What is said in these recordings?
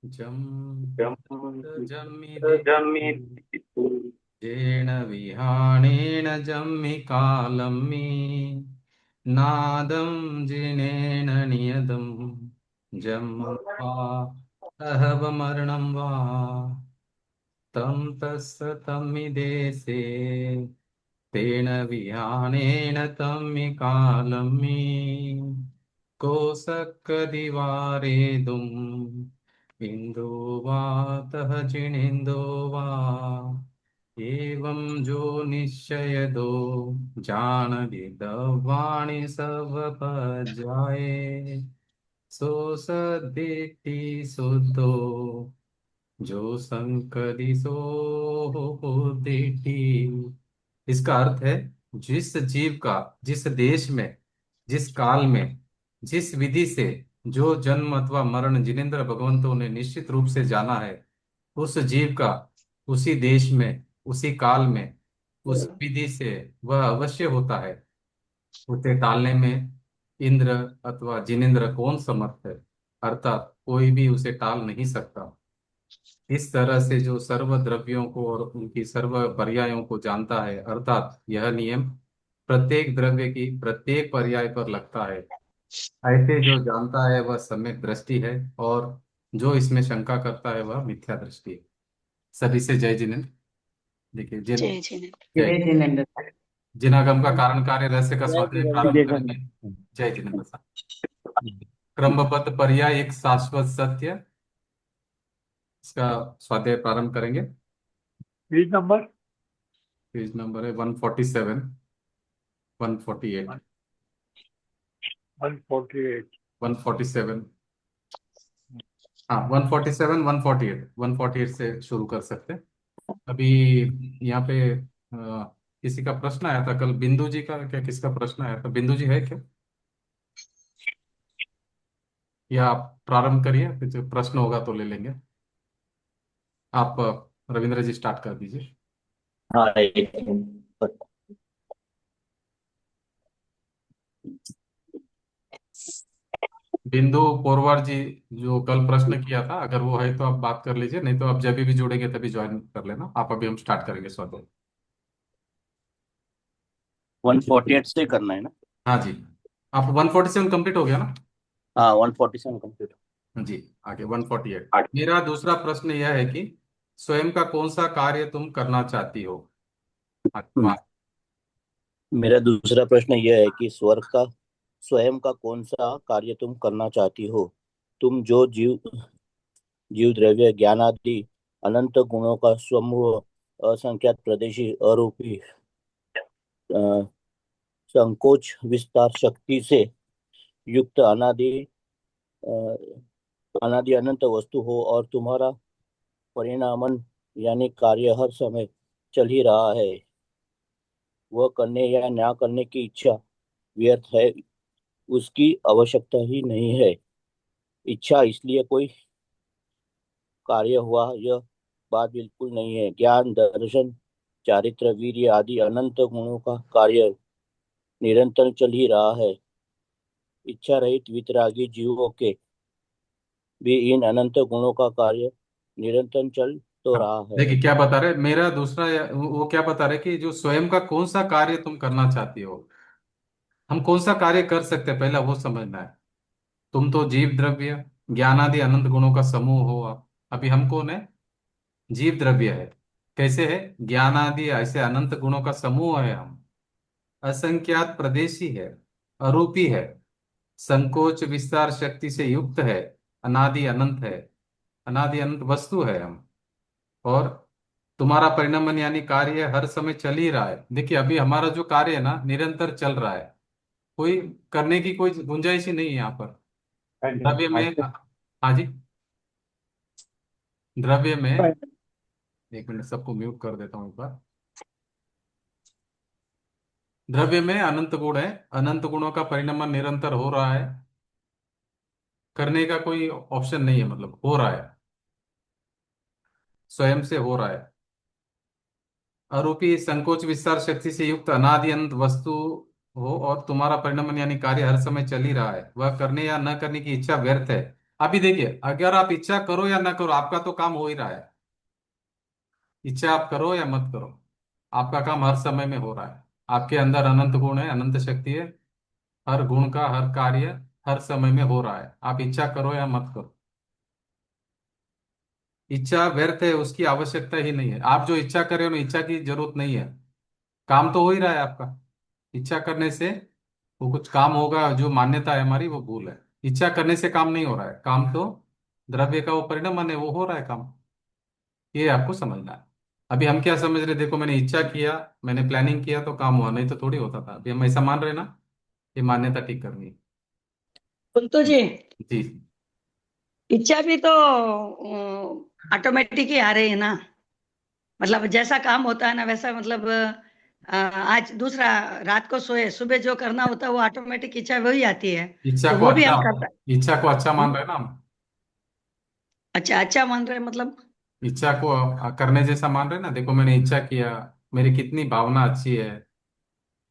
जम जम्मिदे जमिति येन विहाणेन जम्मि कालम्मि नादं जिनेन नियदं जम्मं वा अहवमरणं वा तं तस्य तम्मिदेशे तेन विहाणेन तम्मि कालम्मि कोसकदिवारेदुम् इन्दो वा तः चिणिन्दो वा एवं जो निश्चयदो जानदिदवाणि सवपजाये सो सदिति सुद्धो जो संकरि सो दिति। इसका अर्थ है, जिस जीव का जिस देश में, जिस काल में, जिस विधि से जो जन्म अथवा मरण जिनेंद्र भगवंतों ने निश्चित रूप से जाना है, उस जीव का उसी देश में, उसी काल में, उस विधि से वह अवश्य होता है। उसे टालने में इंद्र अथवा जिनेंद्र कौन समर्थ है, अर्थात कोई भी उसे टाल नहीं सकता। इस तरह से जो सर्व द्रव्यों को और उनकी सर्व पर्यायों को जानता है, अर्थात यह नियम प्रत्येक द्रव्य की प्रत्येक पर्याय पर लगता है, ऐसे जो जानता है वह सम्यक दृष्टि है, और जो इसमें शंका करता है वह मिथ्या दृष्टि है। सभी से जय जिनेन्द्र। देखिए जय जिनेन्द्र। जय जय जिनेन्द्र। जिनागम का कारण कार्य रहस्य का जय स्वाध्याय प्रारंभ जिनेन्द्र। करेंगे। जय जिनेन्द्र साहब। क्रमबद्ध पर्याय एक शाश्वत सत्य, इसका स्वाध्याय प्रारंभ करेंगे। पेज नंबर पेज नंबर है 147, 148, 148। 147। हाँ, 147, 148, 148 से शुरू कर सकते हैं। अभी यहाँ पे किसी का प्रश्न आया था कल, बिंदु जी का क्या, किसका प्रश्न आया था? बिंदु जी है क्या, या आप प्रारंभ करिए, फिर जो प्रश्न होगा तो ले लेंगे। आप रविंद्र जी स्टार्ट कर दीजिए। हाँ, एक मिनट। बिंदु पोरवार जी जो कल प्रश्न किया था, अगर वो है तो आप बात कर लीजिए, नहीं तो आप जब भी जुड़ेंगे तभी ज्वाइन कर लेना आप। अभी हम स्टार्ट करेंगे स्वागत। 148 से करना है ना? हाँ जी, आप 147 कंप्लीट हो गया ना? हाँ, 147 कंप्लीट। जी, आगे 148। मेरा दूसरा प्रश्न यह है कि स्वयं का कौन सा कार्य तुम करना चाहती हो? हाँ, हम्म, मेरा दूसरा प्रश्न यह है कि स्वर्ग का स्वयं का कौन सा कार्य तुम करना चाहती हो? तुम जो जीव द्रव्य ज्ञान आदि अनंत गुणों का समूह, असंख्यात प्रदेशी अरूपी, अ, संकोच विस्तार शक्ति से युक्त अ, अनादि अनंत वस्तु हो, और तुम्हारा परिणामन यानी कार्य हर समय चल ही रहा है, वह करने या ना करने की इच्छा व्यर्थ है, उसकी आवश्यकता ही नहीं है। इच्छा इसलिए कोई कार्य हुआ, यह बात बिल्कुल नहीं है। ज्ञान दर्शन चारित्र वीर्य आदि अनंत गुणों का कार्य निरंतर चल ही रहा है। इच्छा रहित वितरागी जीवों के भी इन अनंत गुणों का कार्य निरंतर चल तो हाँ। रहा है। देखिए क्या बता रहे, मेरा दूसरा वो क्या बता रहे कि जो स्वयं का कौन सा कार्य तुम करना चाहती हो, हम कौन सा कार्य कर सकते हैं पहला वो समझना है। तुम तो जीव द्रव्य ज्ञानादि अनंत गुणों का समूह हो। अभी हम कौन है? जीव द्रव्य है। कैसे है? ज्ञानादि ऐसे अनंत गुणों का समूह है हम। असंख्यात प्रदेशी है, अरूपी है, संकोच विस्तार शक्ति से युक्त है, अनादि अनंत है, अनादि अनंत वस्तु है हम। और तुम्हारा परिणमन यानी कार्य हर समय चल ही रहा है। देखिए अभी हमारा जो कार्य है ना निरंतर चल रहा है, कोई करने की कोई गुंजाइश ही नहीं है यहाँ पर। द्रव्य में, हाँ जी, द्रव्य में, एक मिनट सबको म्यूट कर देता हूँ एक बार। द्रव्य में अनंत गुण है, अनंत गुणों का परिणमन निरंतर हो रहा है, करने का कोई ऑप्शन नहीं है, मतलब हो रहा है, स्वयं से हो रहा है। आरोपी संकोच विस्तार शक्ति से युक्त अनादि अनंत वस्तु हो, और तुम्हारा परिणमन यानी कार्य हर समय चल ही रहा है, वह करने या न करने की इच्छा व्यर्थ है। अभी देखिए, अगर आप इच्छा करो या ना करो, आपका तो काम हो ही रहा है। इच्छा आप करो या मत करो, आपका काम हर समय में हो रहा है। आपके अंदर अनंत गुण है, अनंत शक्ति है। हर गुण का हर कार्य हर समय में हो रहा है, आप इच्छा करो या मत करो। इच्छा व्यर्थ है, उसकी आवश्यकता ही नहीं है। आप जो इच्छा कर रहे हो ना, इच्छा की जरूरत नहीं है। काम तो हो ही रहा है आपका। इच्छा करने से वो कुछ काम होगा, जो मान्यता है हमारी वो भूल है। इच्छा करने से काम नहीं हो रहा है, काम तो द्रव्य का वो परिणाम है, वो हो रहा है काम। ये आपको समझना है। अभी हम क्या समझ रहे, देखो मैंने इच्छा किया, मैंने प्लानिंग किया तो काम हुआ, नहीं तो थोड़ी होता था। अभी हम ऐसा मान रहे हैं ना, ये मान्यता ठीक करनी है। कुंतु जी, जी। इच्छा भी तो ऑटोमेटिक ही आ रही है ना। मतलब जैसा काम होता है ना वैसा, मतलब आज दूसरा, रात को सोए सुबह जो करना होता है वो ऑटोमेटिक इच्छा वही आती है। इच्छा तो को वो भी अच्छा, हम करता इच्छा को अच्छा मान हम्म, रहे हैं ना हम। अच्छा अच्छा मान रहे हैं मतलब। इच्छा को करने जैसा मान रहे हैं ना। देखो मैंने इच्छा किया, मेरी कितनी भावना अच्छी है,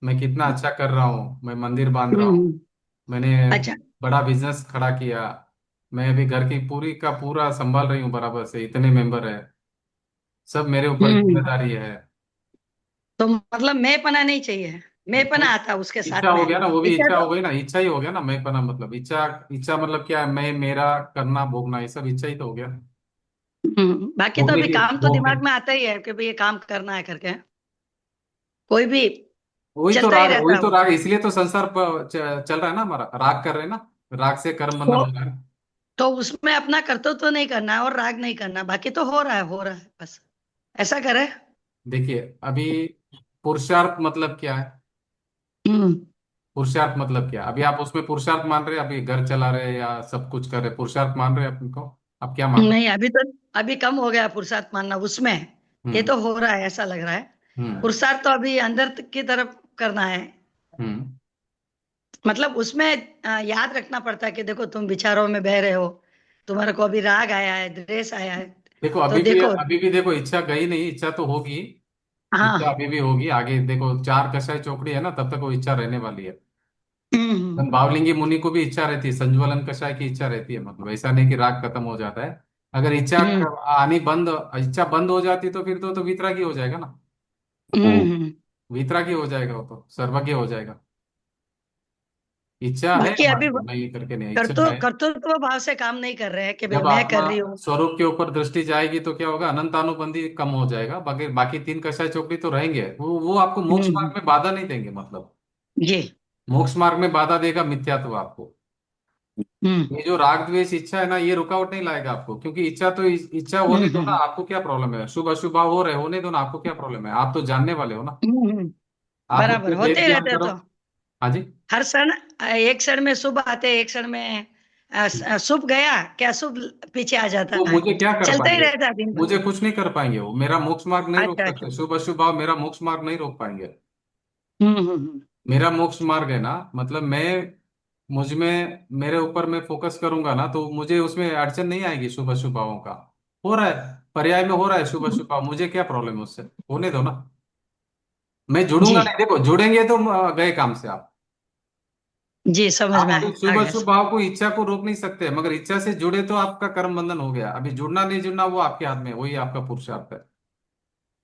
मैं कितना अच्छा कर रहा हूँ, मैं मंदिर बांध रहा हूँ, हम्म। मैंने अच्छा। बड़ा बिजनेस खड़ा किया, मैं अभी घर की पूरी का पूरा संभाल रही हूँ बराबर से, इतने मेंबर है, सब मेरे ऊपर हम्म। जिम्मेदारी है। तो मतलब मैं पना नहीं चाहिए, मैं नहीं, पना आता उसके इच्छा साथ हो में। गया ना, वो भी इच्छा इच्छा तो हो गई ना, इच्छा ही हो गया ना। मैं बना मतलब इच्छा, इच्छा मतलब क्या है, मैं मेरा करना भोगना, ये सब इच्छा ही तो हो गया। बाकी तो भोगने अभी की काम तो भोगने, दिमाग में आता ही है कि भाई ये काम करना है करके, कोई भी वही तो चलता ही राग, रहता वही है तो वो। राग, इसलिए तो संसार चल रहा है ना हमारा, राग कर रहे हैं ना। राग से कर्म बंधन तो हो रहा है। तो उसमें अपना कर्तव्य तो नहीं करना है और राग नहीं करना, बाकी तो हो रहा है, हो रहा है बस। ऐसा करे। देखिए अभी पुरुषार्थ मतलब क्या है? हम्म। पुरुषार्थ मतलब क्या, अभी आप उसमें पुरुषार्थ मान रहे हैं, अभी घर चला रहे हैं या सब कुछ कर रहे हैं, पुरुषार्थ मान रहे हैं अपने को? आप क्या मान रहे नहीं, अभी तो अभी कम हो गया पुरुषार्थ मानना उसमें। हैं? ये तो हो रहा है, ऐसा लग रहा है। हम्म पुरुषार्थ तो अभी अंदर की तरफ करना है। हम्म। मतलब उसमें याद रखना पड़ता है कि देखो तुम विचारों में बह रहे हो, तुम्हारे को अभी राग आया है, द्वेष आया है। देखो तो अभी भी, देखो। अभी भी देखो, इच्छा गई नहीं, इच्छा तो होगी। इच्छा हाँ। अभी भी होगी आगे, देखो चार कसाई चौकड़ी है ना, तब तक वो इच्छा रहने वाली है। हम्म। बावलिंगी मुनि को भी इच्छा रहती है, संज्वलन कषाय की इच्छा रहती है, मतलब ऐसा नहीं कि राग खत्म हो जाता है। अगर इच्छा हम्म। आनी बंद, इच्छा बंद हो जाती तो फिर तो वितरागी हो जाएगा ना। हम्म। वितरागी हो जाएगा, वो तो सर्वज्ञ हो जाएगा। इच्छा है बाकी अभी हमारी, नहीं करके नहीं, इच्छा है। कर्तृत्व भाव से काम नहीं कर रहे हैं कि भाई जब मैं आत्मा कर रही हूँ। स्वरूप के ऊपर दृष्टि जाएगी तो क्या होगा, अनंतानुबंधी कम हो जाएगा, बाकी बाकी तीन कषाय चौकड़ी तो रहेंगे, वो आपको मोक्ष हम्म। मार्ग में बाधा नहीं देंगे मतलब। जी। मोक्ष मार्ग में बाधा देगा मिथ्यात्व आपको। हम्म। ये जो राग द्वेष इच्छा है ना, ये रुकावट नहीं लाएगा आपको, क्योंकि इच्छा तो इच्छा होने दो ना, हम्म। आपको क्या प्रॉब्लम है? शुभ अशुभ हो रहे होने दो ना, आपको क्या प्रॉब्लम है? आप तो जानने वाले हो ना। हम्म। आप बराबर उसमें होते वेद ही ज्ञान रहते हैं करो। तो। हाँ जी। हर क्षण, एक क्षण में शुभ आते, एक क्षण में शुभ गया क्या शुभ पीछे आ जाता वो है। मुझे क्या कर चलता ही पाएंगे? रहता है दिन भर। मुझे कुछ नहीं कर पाएंगे, वो मेरा मोक्ष मार्ग नहीं रोक अच्छा अच्छा। सकते, शुभ अशुभ भाव मेरा मोक्ष मार्ग नहीं रोक पाएंगे। हम्म। मेरा मोक्ष मार्ग है ना, मतलब मैं, मुझ में, मेरे ऊपर मैं फोकस करूंगा ना, तो मुझे उसमें अड़चन नहीं आएगी शुभ अशुभ भावों का। हो रहा है, पर्याय में हो रहा है शुभ अशुभ भाव, मुझे क्या प्रॉब्लम है उससे? होने दो ना। मैं जी जुड़ूंगा नहीं, देखो जुड़ेंगे तो गए काम से आप। जी, समझ आप में अभी आ शुभ गया। अशुभ भाव को, इच्छा को रोक नहीं सकते, मगर इच्छा से जुड़े तो आपका कर्म बंधन हो गया। अभी जुड़ना नहीं जुड़ना वो आपके हाथ में है, वही आपका पुरुषार्थ है।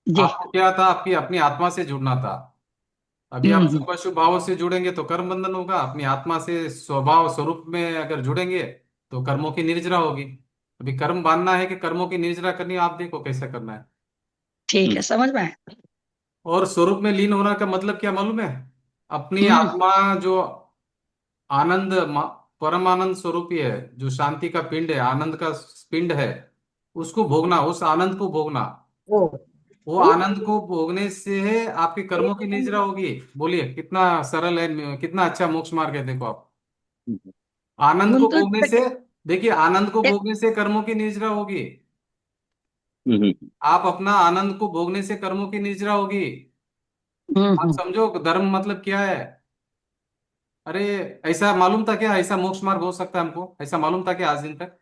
जी। आपको क्या था, आपकी अपनी आत्मा से जुड़ना था। अभी आप हम्म। शुभ अशुभ भावों से जुड़ेंगे तो कर्म बंधन होगा, अपनी आत्मा से स्वभाव स्वरूप में अगर जुड़ेंगे तो कर्मों की निर्जरा होगी। अभी कर्म बांधना है कि कर्मों की निर्जरा करनी है, आप देखो कैसे करना है। ठीक है, समझ में आया। और स्वरूप में लीन होना का मतलब क्या मालूम है? अपनी हम्म। आत्मा जो आनंद, परम आनंद स्वरूप ही है, जो शांति का पिंड है, आनंद का पिंड है, उसको भोगना, उस आनंद को भोगना। ओ। वो आनंद को भोगने से आपके कर्मों की निजरा होगी। बोलिए कितना सरल है, कितना अच्छा मोक्ष मार्ग है, देखो आप। आनंद को कुंतु भोगने से, देखिए आनंद को एक- भोगने से कर्मों की निजरा होगी। आप अपना आनंद को भोगने से कर्मों की निजरा होगी। आप हम्म। समझो धर्म मतलब क्या है। अरे, ऐसा मालूम था क्या, ऐसा मोक्ष मार्ग हो सकता है हमको? ऐसा मालूम था क्या आज दिन तक?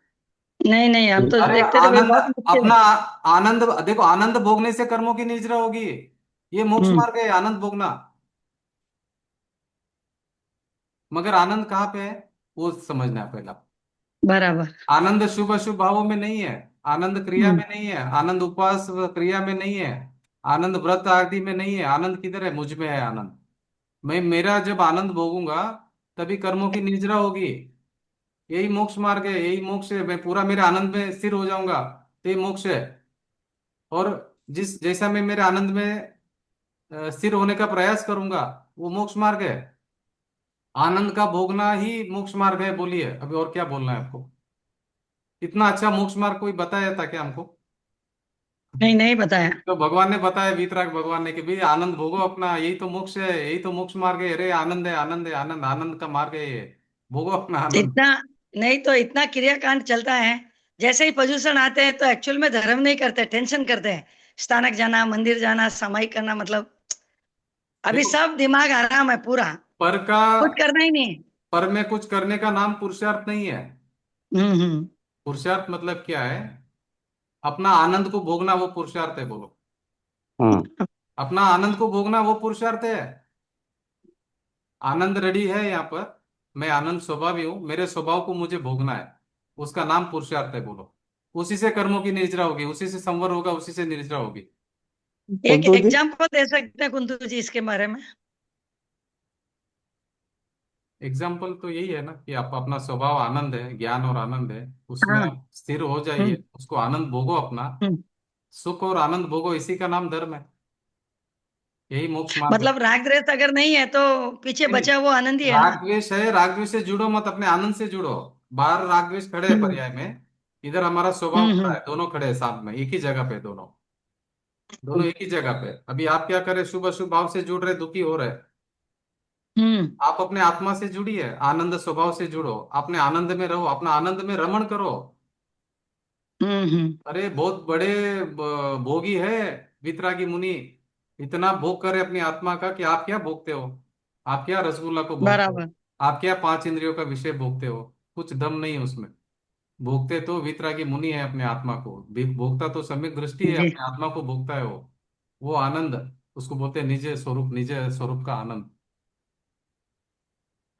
नहीं नहीं, हम तो अरे देखते थे भाई आनंद, बहुत मुश्किल अपना है। आनंद, देखो आनंद भोगने से कर्मों की निजरा होगी। ये मोक्ष हम्म। मार्ग है, आनंद भोगना। मगर आनंद कहाँ पे है, वो समझना है पहला। बराबर। आनंद शुभ अशुभ भावों में नहीं है, आनंद क्रिया हम्म। में नहीं है, आनंद उपवास क्रिया में नहीं है, आनंद व्रत आदि में नहीं है। आनंद किधर है? मुझ में है आनंद। मैं मेरा जब आनंद भोगूंगा तभी कर्मों की निजरा होगी। यही मोक्ष मार्ग है, यही मोक्ष है। मैं पूरा मेरे आनंद में स्थिर हो जाऊंगा तो ये मोक्ष है। और जिस जैसा मैं मेरे आनंद में स्थिर होने का प्रयास करूंगा वो मोक्ष मार्ग है। आनंद का भोगना ही मोक्ष मार्ग है। बोलिए अभी और क्या बोलना है आपको? इतना अच्छा मोक्ष मार्ग कोई बताया था क्या हमको? नहीं, नहीं बताया। तो भगवान ने बताया, वीतराग भगवान ने, कि भाई आनंद भोगो अपना, यही तो मोक्ष है, यही तो मोक्ष मार्ग है। अरे आनंद है, आनंद है, आनंद, आनंद का मार्ग है ये। भोगो अपना आनंद। इतना नहीं तो इतना क्रियाकांड चलता है। जैसे ही पोजीशन आते हैं तो एक्चुअल में धर्म नहीं करते, टेंशन करते हैं। स्थानक जाना, मंदिर जाना, सामायिक करना, मतलब अभी देखो, सब दिमाग आराम है पूरा। पर का कुछ करना ही नहीं। पर में कुछ करने का नाम पुरुषार्थ नहीं है। हम्म। पुरुषार्थ मतलब क्या है? अपना आनंद को भोगना वो पुरुषार्थ है। बोलो, हम्म। अपना आनंद को भोगना वो पुरुषार्थ है। आनंद रेडी है यहाँ पर। मैं आनंद स्वभावी हूँ, मेरे स्वभाव को मुझे भोगना है। उसका नाम पुरुषार्थ है। बोलो, उसी से कर्मों की निर्जरा होगी, उसी से संवर होगा, उसी से निर्जरा होगी। एक कुंतु जी। एग्जाम्पल दे सकते हैं कुंतु जी इसके बारे में? एग्जाम्पल तो यही है ना कि आप अपना स्वभाव आनंद है, ज्ञान और आनंद है, उसमें हाँ। आप स्थिर हो हम्म। जाइए, उसको आनंद भोगो अपना। हम्म। सुख और आनंद भोगो, इसी का नाम धर्म है। यही मोक्ष मार्ग है। मतलब राग द्वेष अगर नहीं है तो पीछे नहीं, बचा वो आनंद ही है ना? राग द्वेष है, राग द्वेष से जुड़ो मत, अपने आनंद से जुड़ो। बाहर राग द्वेष खड़े हैं हम्म। पर्याय में, इधर हमारा स्वभाव खड़ा हम्म। है, दोनों खड़े हैं साथ में, एक ही जगह पे दोनों। दोनों एक ही जगह पे। अभी आप क्या करें? शुभ अशुभ भाव से जुड़ रहे, दुखी हो रहे। हम्म। आप अपने आत्मा से जुड़िए, आनंद स्वभाव से जुड़ो, अपने आनंद में रहो, अपना आनंद में रमण करो। हम्म। अरे बहुत बड़े भोगी है वितरागी मुनि। इतना भोग करे अपनी आत्मा का कि आप क्या भोगते हो? आप क्या रसगुल्ला को भोगते हो? बराबर। आप क्या पांच इंद्रियों का विषय भोगते हो? कुछ दम नहीं है उसमें। भोगते तो वितरागी मुनि है अपने आत्मा को। भोगता तो सम्यक दृष्टि है, जी। अपने आत्मा को भोगता है वो आनंद। उसको बोलते हैं निज स्वरूप, निज स्वरूप का आनंद।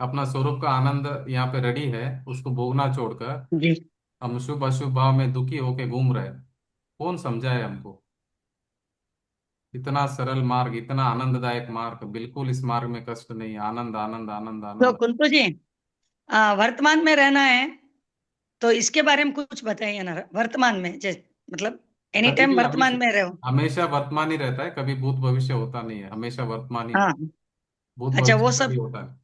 अपना स्वरूप का आनंद यहाँ पे रेडी है, उसको भोगना छोड़कर जी। हम शुभ अशुभ भाव में दुखी होके घूम रहे हैं। कौन समझाए हमको? इतना सरल मार्ग, इतना आनंददायक मार्ग, बिल्कुल इस मार्ग में कष्ट नहीं है। आनंद, आनंद, आनंद, तो आनंद। कुंतु जी, वर्तमान में रहना है तो इसके बारे में कुछ बताइए ना। वर्तमान में जैसे मतलब एनी कभी टाइम भी वर्तमान हमेशा, में रहो। हमेशा वर्तमान ही रहता है, कभी भूत भविष्य होता नहीं है, हमेशा वर्तमान ही हाँ। होता है। भूत अच्छा, वो भविष्य कभी सब होता है?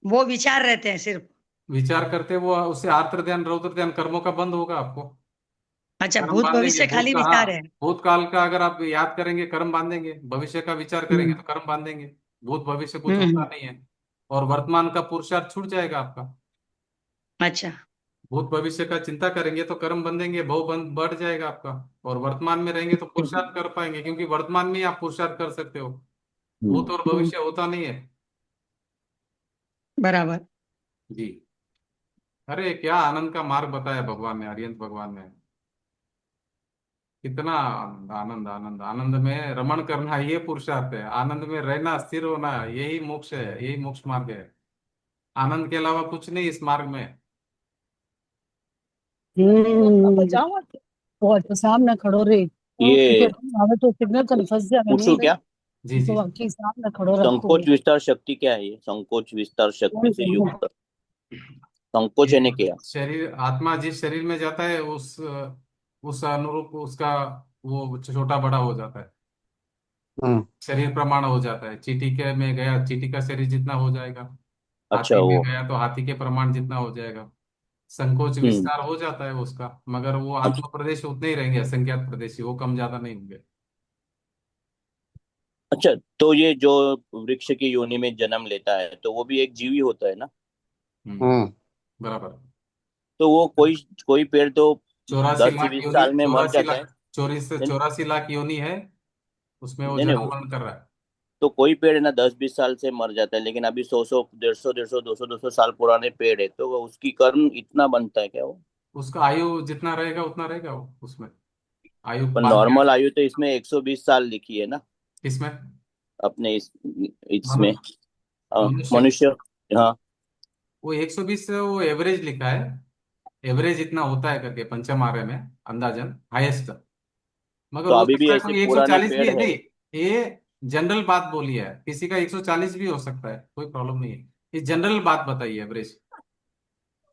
वो विचार रहते हैं सिर्फ? विचार करते वो, उससे आर्त ध्यान रौद्र ध्यान कर्मों का बंद होगा आपको। अच्छा, कर्म भूत बांधेंगे, भविष्य भूत खाली का, विचार हाँ, है? भूतकाल का अगर आप याद करेंगे कर्म बांधेंगे, भविष्य का विचार करेंगे हम्म। तो कर्म बांधेंगे। भूत भविष्य कुछ होता हम्म। नहीं है। और वर्तमान का पुरुषार्थ छूट जाएगा आपका। अच्छा। भूत भविष्य का चिंता करेंगे तो कर्म बंधेंगे, भव बंध बढ़ जाएगा आपका। और वर्तमान में रहेंगे तो पुरुषार्थ कर पाएंगे, क्योंकि वर्तमान में ही आप पुरुषार्थ कर सकते हो। भूत और हम्म। भविष्य होता नहीं है। बराबर। जी। अरे क्या आनंद का मार्ग बताया भगवान ने, अरिहंत भगवान ने। कितना आनंद, आनंद, आनंद, आनंद में रमण करना, ये पुरुषार्थ है। आनंद में रहना, स्थिर होना, यही मोक्ष है, यही मोक्ष मार्ग है। आनंद के अलावा कुछ नहीं इस मार्ग में। બચાવો તો સામને ખડો રે ये હવે તો સિગ્નલ કને ફસ जा पूछू नहीं क्या? जी, तो जी। बाकी सामने खड़ो रखो। संकोच विस्तार शक्ति क्या है? ये संकोच विस्तार शक्ति से युक्त संकोच ये ने किया। शरीर, आत्मा जिस शरीर में जाता है उस अनुरूप उसका वो छोटा बड़ा हो जाता है। हम्म। शरीर प्रमाण हो जाता है। चींटी के में गया, चींटी का शरीर जितना हो जाएगा। अच्छा, हाथी में वो। गया तो हाथी के प्रमाण जितना हो जाएगा। संकोच हम्म। विस्तार हो जाता है उसका, मगर वो आत्म प्रदेश उतने ही रहेंगे, असंख्यात प्रदेशी, वो कम ज्यादा नहीं होंगे। अच्छा, तो ये जो वृक्ष की योनि में जन्म लेता है तो वो भी एक जीव ही होता है ना? हम्म। हम्म। बराबर। तो वो कोई कोई पेड़ तो 84 लाख 10 20 योनि, साल में मर 84 लाख, जाता है। 84 लाख योनि है, उसमें वो नहीं नहीं, जन्म मरण कर रहा है। तो कोई पेड़ है ना 10 20 साल से मर जाता है, लेकिन अभी 100 100 150 150 200 साल पुराने पेड़ है, तो वो उसकी कर्म इतना बनता है क्या वो? उसका आयु जितना रहेगा उतना रहेगा वो उसमें। आयु पर बांध के नॉर्मल आयु तो इसमें 120 साल लिखी है ना? इसमें अपने इसमें मनुष्य, मनुष्य मनुष्य। हाँ। वो 120 से वो एवरेज लिखा है। एवरेज इतना होता है करके पंचम आर्य में, अंदाजन हाईएस्ट। मगर तो हो अभी भी सकता है ऐसे कोई पुराने 140 भी पेड़ है, है? नहीं, ये जनरल बात बोली है, किसी का 140 भी हो सकता है, कोई प्रॉब्लम नहीं है। ये जनरल बात बताइए, एवरेज।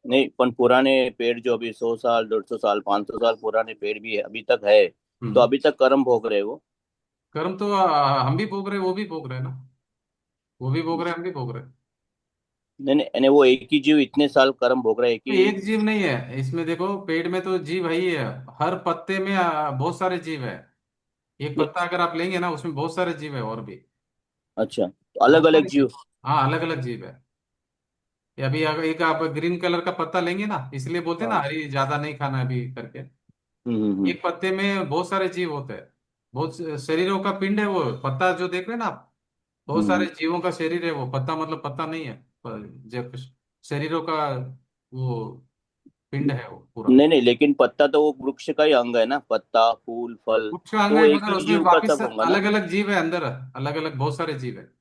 नहीं, पर पुराने पेड़ जो अभी 100 साल, 150 साल, 500 साल पुराने पेड़ भी है, अभी तक है, तो हम्म। अभी तक कर्म भोग रहे वो? कर्म तो हम भी भोग रहे हैं, वो भी भोग रहे हैं ना। वो भी भोग रहे हैं, हम भी भोग रहे हैं। नहीं नहीं, यानी वो एक ही जीव इतने साल कर्म भोग रहा है तो कि? एक जीव नहीं है इसमें, देखो पेड़ में तो जीव है ही है। हर पत्ते में बहुत सारे जीव है। एक नहीं, पत्ता अगर आप लेंगे ना, उसमें बहुत सारे जीव है और भी। अच्छा, तो अलग बहुत अलग सारे जीव। जीव? हाँ, अलग अलग जीव है। ये अभी अगर एक आप ग्रीन कलर का पत्ता लेंगे ना, इसलिए बोलते हैं ना हाँ। हरी ज्यादा नहीं खाना अभी करके। हम्म। एक पत्ते में बहुत सारे जीव होते हैं। बहुत शरीरों का पिंड है वो पत्ता जो देख रहे हैं ना आप। बहुत सारे हम्म। जीवों का शरीर है वो पत्ता, मतलब पत्ता नहीं है, शरीरों का वो पिंड है वो पूरा। नहीं नहीं, लेकिन पत्ता तो वो वृक्ष का ही अंग है ना, पत्ता फूल फल, वृक्ष का अंग तो वो है, एक मगर ही उसमें जीव का वापिस सब होगा ना? अलग अलग जीव है अंदर। अलग अलग बहुत सारे जीव है।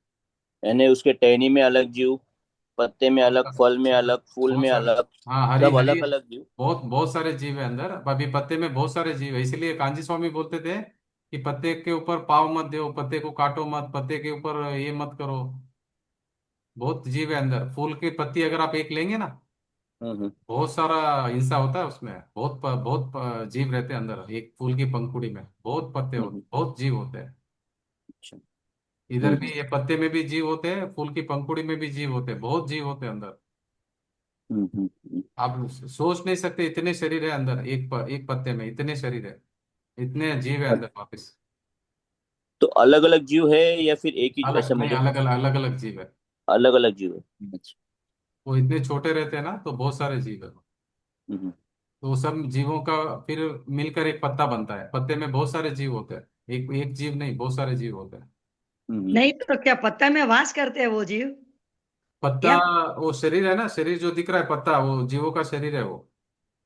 यानी उसके टहनी में अलग जीव, पत्ते में बहुत अलग, सारे, फल में अलग, फूल बहुत में सारे। अलग, हाँ, हरी सब हरी। अलग अलग जीव। बहुत बहुत सारे जीव है अंदर। अब अभी पत्ते में बहुत सारे जीव है, इसलिए कांची स्वामी बोलते थे कि पत्ते के ऊपर पाव मत दो, पत्ते को काटो मत, पत्ते के ऊपर ये मत करो। बहुत जीव है अंदर। फूल की पत्ती अगर आप एक लेंगे ना, हम्म। बहुत सारा हिंसा होता है उसमें। बहुत जीव रहते हैं अंदर एक फूल की पंखुड़ी में, बहुत पत्ते होते, हम्म। बहुत जीव होते हैं। अच्छा। इधर हम्म। भी ये पत्ते में भी जीव होते हैं, फूल की पंखुड़ी में भी जीव होते हैं, बहुत जीव होते हैं अंदर। हम्म। आप सोच नहीं सकते, इतने शरीर है अंदर, एक पत्ते में इतने शरीर है, इतने जीव है अंदर वापस। तो अलग अलग जीव है या फिर एक ही, अलग ऐसा नहीं, मुझे? अलग अलग जीव है। अलग अलग जीव है? अच्छा। वो इतने छोटे रहते हैं ना, तो बहुत सारे जीव है। हम्म। तो वो सब जीवों का फिर मिलकर एक पत्ता बनता है। पत्ते में बहुत सारे जीव होते हैं, एक एक जीव नहीं, बहुत सारे जीव होते हैं। हम्म। नहीं तो क्या पत्ता में वास करते हैं वो जीव? पत्ता, या वो शरीर है ना, शरीर जो दिख रहा है पत्ता, वो जीवों का शरीर है वो।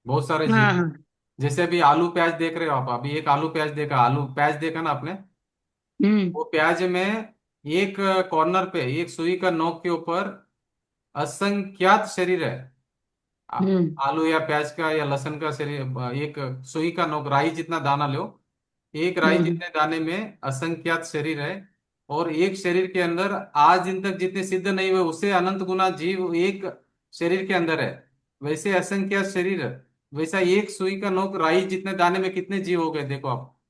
बहुत सारे हाँ जीव। हाँ। जैसे अभी आलू प्याज देख रहे हो आप, अभी एक आलू प्याज देखा, आलू प्याज देखा ना आपने। हम्म। वो प्याज में एक कॉर्नर पे, एक सुई का नोक के ऊपर असंख्यात शरीर है। आ- हम्म। आलू या प्याज का या लहसुन का शरीर, एक सुई का नोक, राई जितना दाना लो, एक राई हम्म। जितने दाने में असंख्यात शरीर है। और एक शरीर के अंदर आज दिन तक जितने सिद्ध नहीं हुए, उससे अनंत गुना जीव एक शरीर के अंदर है। वैसे असंख्यात शरीर है। वैसा एक सुई का नोक, राई जितने दाने में कितने जीव हो गए देखो आप।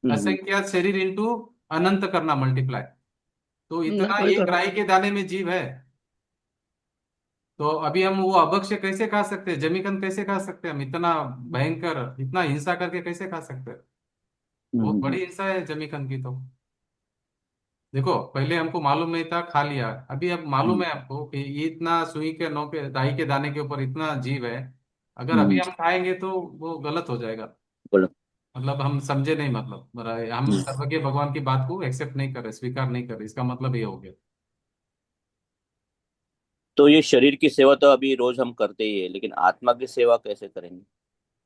हम्म। असंख्यात शरीर इंटू अनंत करना, मल्टीप्लाई। तो इतना वही तो। एक राई के दाने में जीव है। तो अभी हम वो अभक्ष्य कैसे खा सकते हैं, जमीकंद कैसे खा सकते हैं हम, इतना भयंकर, इतना हिंसा करके कैसे खा सकते हैं। बहुत हम्म। बड़ी हिंसा है जमीकंद की तो। देखो पहले हमको मालूम नहीं था, खा लिया, अभी अब मालूम हम्म। है हमको कि ये इतना सुई के नोक के, राई के दाने के ऊपर इतना जीव है। अगर अभी हम्म। हम खाएंगे तो वो गलत हो जाएगा। बोलो। मतलब हम समझे नहीं, मतलब हम हम्म। सर्वज्ञ भगवान की बात को एक्सेप्ट नहीं कर रहे, स्वीकार नहीं कर रहे, इसका मतलब ये हो गया। तो ये शरीर की सेवा तो अभी रोज हम करते ही है, लेकिन आत्मा की सेवा कैसे करेंगे?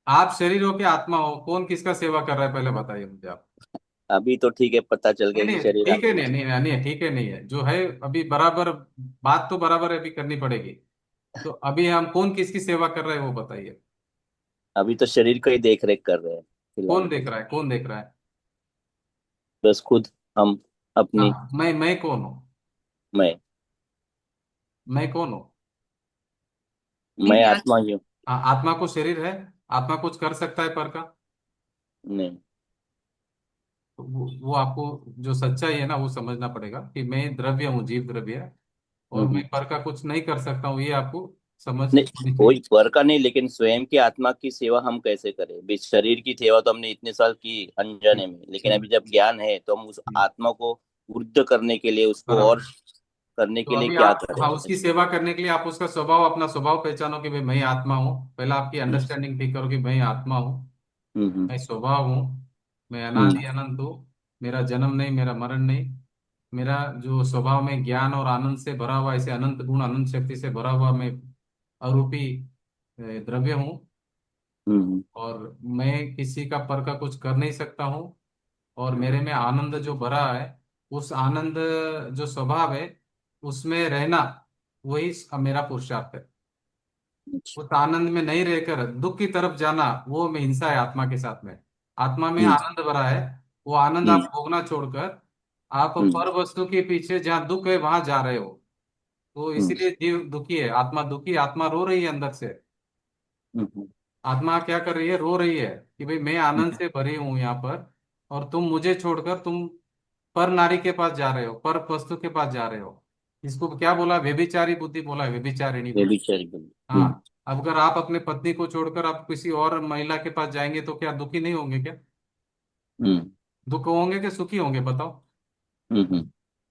आप शरीर हो के आत्मा हो, कौन किसका सेवा कर रहा है पहले बताइए मुझे आप। अभी तो ठीक है, पता चल नहीं गया कि नहीं शरीर ठीक है, आत्मा नहीं है। नहीं नहीं ठीक है, नहीं है जो है अभी बराबर। बात तो बराबर है, अभी करनी पड़ेगी। तो अभी हम कौन किसकी सेवा कर रहे हैं वो बताइए। अभी तो शरीर का ही देख रेख कर रहे हैं फिलहाल कौन तो। देख रहा है, कौन देख रहा है। बस खुद, हम, अपनी। हाँ, मैं कौन हूँ। मैं मैं कौन हूँ। मैं क्या? आत्मा ही हूँ। आत्मा को शरीर है। आत्मा कुछ कर सकता है पर का। नहीं। तो वो आपको जो सच्चाई है ना, वो समझना पड़ेगा कि मैं द्रव्य हूँ, जीव द्रव्य है। और हम्म। मैं पर का कुछ नहीं कर सकता हूँ, ये आपको समझ नहीं, होनी चाहिए। कोई पर का नहीं, लेकिन स्वयं की आत्मा की सेवा हम कैसे करें? भी शरीर की सेवा तो हमने इतने साल की अनजाने ठीक में, लेकिन ठीक अभी जब ज्ञान है तो हम उस ठीक। आत्मा को वृद्ध करने के लिए, उसको और बराबर। करने तो के लिए अभी क्या आप, करें हाँ, उसकी ऐसे? सेवा करने के लिए आप उसका स्वभाव, अपना स्वभाव पहचानो कि भाई मैं आत्मा हूँ। पहला आपकी हम्म। अंडरस्टैंडिंग ठीक करो कि मैं आत्मा हूँ। हम्म। मैं स्वभाव हूँ। मैं हम्म। अनादि अनंत हूँ। मेरा जन्म नहीं, मेरा मरण नहीं। मेरा जो स्वभाव में ज्ञान और आनंद से भरा हुआ, ऐसे अनंत गुण अनंत शक्ति से भरा हुआ मैं अरूपी द्रव्य हूँ। हम्म। और मैं किसी का पर का कुछ कर नहीं सकता हूँ। और मेरे में आनंद जो भरा है, उस आनंद जो स्वभाव है, उसमें रहना, वही मेरा पुरुषार्थ है। उस आनंद में नहीं रहकर दुख की तरफ जाना, वो में हिंसा है आत्मा के साथ में। आत्मा में हम्म आनंद भरा है, वो आनंद हम्म आप भोगना छोड़कर आप हम्म पर वस्तु के पीछे जहाँ दुख है वहां जा रहे हो। तो हम्म इसीलिए जीव दुखी है, आत्मा दुखी, आत्मा रो रही है अंदर से। हम्म आत्मा क्या कर रही है, रो रही है कि भाई मैं आनंद से भरी हूं यहाँ पर, और तुम मुझे छोड़कर तुम पर नारी के पास जा रहे हो, पर वस्तु के पास जा रहे हो। इसको क्या बोला, व्यभिचारी बुद्धि बोला है, व्यभिचारिणी ये भी बुद्धि। चल गई। हाँ, अब अगर आप अपने पत्नी को छोड़कर आप किसी और महिला के पास जाएंगे तो क्या दुखी नहीं होंगे क्या? हम्म दुख होंगे कि सुखी होंगे, बताओ। हम्म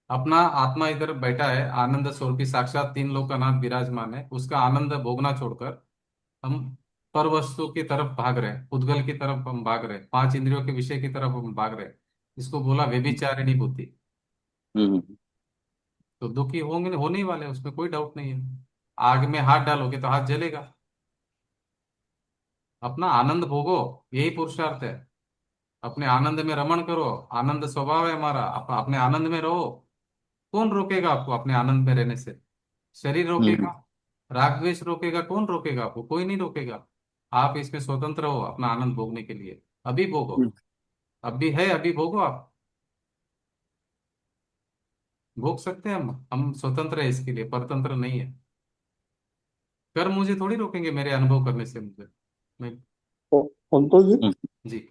अपना आत्मा इधर बैठा है, आनंद स्वरूपी साक्षात तीन लोक का नाथ विराजमान है, उसका आनंद भोगना छोड़कर हम पर वस्तु की तरफ भाग रहे हैं, उद्गल की तरफ हम भाग रहे हैं, पांच इंद्रियों के विषय की तरफ हम भाग रहे हैं। इसको बोला व्यभिचारिणी बुद्धि। हम्म तो दुखी होंगे, होने ही वाले हैं, उसमें कोई डाउट नहीं है। आग में हाथ डालोगे तो हाथ जलेगा। अपना आनंद भोगो, यही पुरुषार्थ है। अपने आनंद में रमण करो, आनंद स्वभाव है हमारा, अपने आनंद में रहो। कौन रोकेगा आपको अपने आनंद में रहने से? शरीर रोकेगा? हम्म राग द्वेष रोकेगा? कौन रोकेगा आपको? कोई नहीं रोकेगा। आप इसमें स्वतंत्र हो अपना आनंद भोगने के लिए। अभी भोगो, हम्म अब भी है, अभी भोगो आप। भोग सकते हैं हम स्वतंत्र है इसके लिए, परतंत्र नहीं है। कर मुझे थोड़ी रोकेंगे मेरे अनुभव करने से, मुझे मैं। तो संतोष जी, हम्म जी।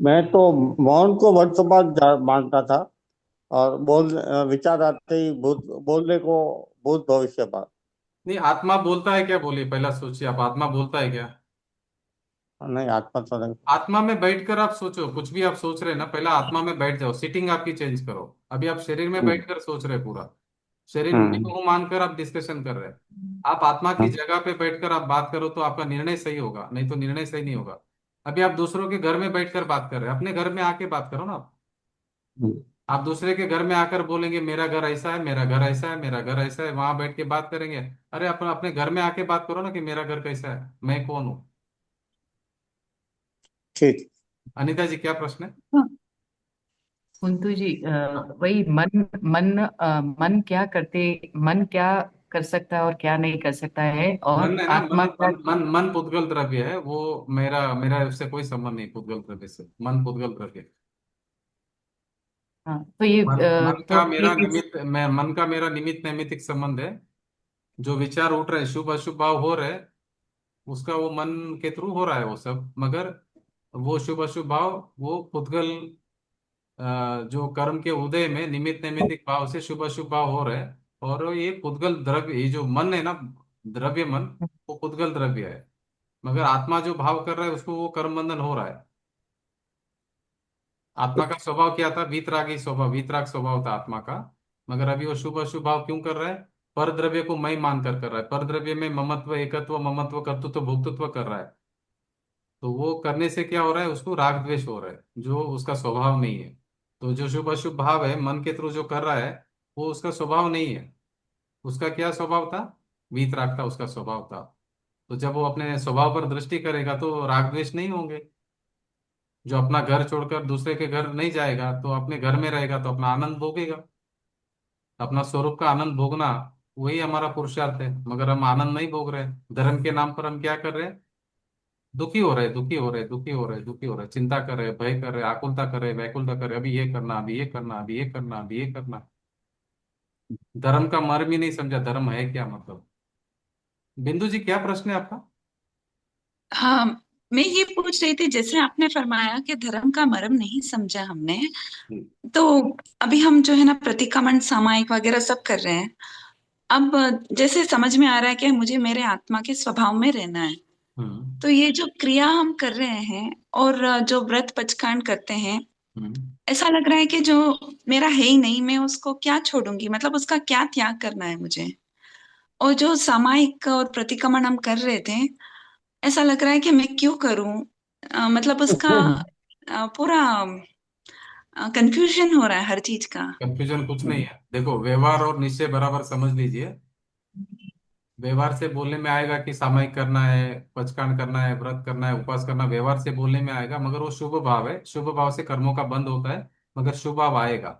मैं तो मौन को वर्तमान मानता था, और विचार आते ही भूत बोलने को भूत भविष्य बात। नहीं, आत्मा बोलता है क्या, बोलिए पहला सोचिए, आप आत्मा बोलता है क्या? नहीं, आत्मा तो नहीं। आत्मा में बैठकर आप सोचो, कुछ भी आप सोच रहे हैं ना, पहला आत्मा में बैठ जाओ, सीटिंग आपकी चेंज करो। अभी आप शरीर में हम्म बैठकर सोच रहे हैं पूरा, शरीर मैं हम्म हूं मानकर आप डिस्कशन कर रहे हैं। आप आत्मा की हम्म जगह पे बैठकर आप बात करो तो आपका निर्णय सही होगा, नहीं तो निर्णय सही नहीं होगा। अभी आप दूसरों के घर में बैठकर बात कर रहे हैं, अपने घर में आके बात करो ना आप। हम्म। आप दूसरे के घर में आकर बोलेंगे मेरा घर ऐसा है, मेरा घर ऐसा है, मेरा घर ऐसा है, वहां बैठ के बात करेंगे। अरे अपने अपने घर में आके बात करो ना कि मेरा घर कैसा है, मैं कौन हूँ। ठीक। अनिता जी, क्या प्रश्न है? हाँ, कुंतु जी, हाँ, वही मन क्या मन क्या कर सकता है और क्या नहीं कर सकता है, मन और है ना, आत्मा क्या। मन पुद्गल द्रव्य है वो। मेरा मेरा उससे कोई संबंध नहीं, पुद्गल द्रव्य से। मन पुद्गल द्रव्य है। हाँ, तो ये मन तो का ये मेरा निमित्त, मैं मन का मेरा निमित्त नैमित्तिक संबंध है। जो विचार उठ रहे हैं, शुभ अशुभ भाव हो रहे हैं, उसका वो मन के थ्रू हो रहा है वो सब, मगर वो शुभ अशुभ भाव वो पुद्गल जो कर्म के उदय में निमित्त नैमित्तिक भाव से शुभ अशुभ भाव हो रहे हैं। और ये पुद्गल द्रव्य, ये जो मन है ना, द्रव्य मन, वो पुद्गल द्रव्य है। मगर आत्मा जो भाव कर रहा है उसको वो कर्म बंधन हो रहा है। आत्मा का स्वभाव क्या था? वीतरागी स्वभाव, वीतराग स्वभाव था आत्मा का। मगर अभी वो शुभ अशुभ भाव क्यों कर रहा है? पर द्रव्य को मैं मानकर कर रहा है, पर द्रव्य में ममत्व, एकत्व, ममत्व, कर्तृत्व, भोक्तृत्व कर रहा है। तो वो करने से क्या हो रहा है, उसको राग द्वेष हो रहा है, जो उसका स्वभाव नहीं है। तो जो शुभ अशुभ भाव है मन के थ्रू जो कर रहा है, वो उसका स्वभाव नहीं है। उसका क्या स्वभाव था? वीतराग था उसका स्वभाव था। तो जब वो अपने स्वभाव पर दृष्टि करेगा तो राग द्वेष नहीं होंगे। जो अपना घर छोड़कर दूसरे के घर नहीं जाएगा तो अपने घर में रहेगा, तो अपना आनंद भोगेगा। अपना स्वरूप का आनंद भोगना, वही हमारा पुरुषार्थ है। मगर हम आनंद नहीं भोग रहे हैं, धर्म के नाम पर हम क्या कर रहे हैं? दुखी हो रहे, दुखी हो रहे, दुखी हो रहे, दुखी हो रहे, चिंता कर रहे, भय कर रहे, आकुलता कर रहे, व्याकुलता कर रहे, अभी ये करना, अभी ये करना, अभी ये करना, अभी ये करना। धर्म का मर्म ही नहीं समझा, धर्म है क्या मतलब। बिंदु जी, क्या प्रश्न है आपका? हाँ, मैं ये पूछ रही थी, जैसे आपने फरमाया कि धर्म का मर्म नहीं समझा हमने, हम्म। तो अभी हम जो है ना प्रतिक्रमण सामायिक वगैरह सब कर रहे हैं। अब जैसे समझ में आ रहा है कि मुझे मेरे आत्मा के स्वभाव में रहना है। हम्म। तो ये जो क्रिया हम कर रहे हैं और जो व्रत पचकांड करते हैं, हम्म। ऐसा लग रहा है कि जो मेरा है ही नहीं, मैं उसको क्या छोड़ूंगी, मतलब उसका क्या त्याग करना है मुझे। और जो सामायिक और प्रतिक्रमण हम कर रहे थे, ऐसा लग रहा है कि मैं क्यों करूं। मतलब उसका पूरा कंफ्यूजन हो रहा है हर चीज का। कंफ्यूजन कुछ नहीं है, देखो व्यवहार और निश्चय बराबर समझ लीजिए। व्यवहार से बोलने में आएगा कि सामायिक करना है, पचकान करना है, व्रत करना है, उपवास करना, व्यवहार से बोलने में आएगा, मगर वो शुभ भाव है, शुभ भाव से कर्मों का बंध होता है, मगर शुभ भाव आएगा।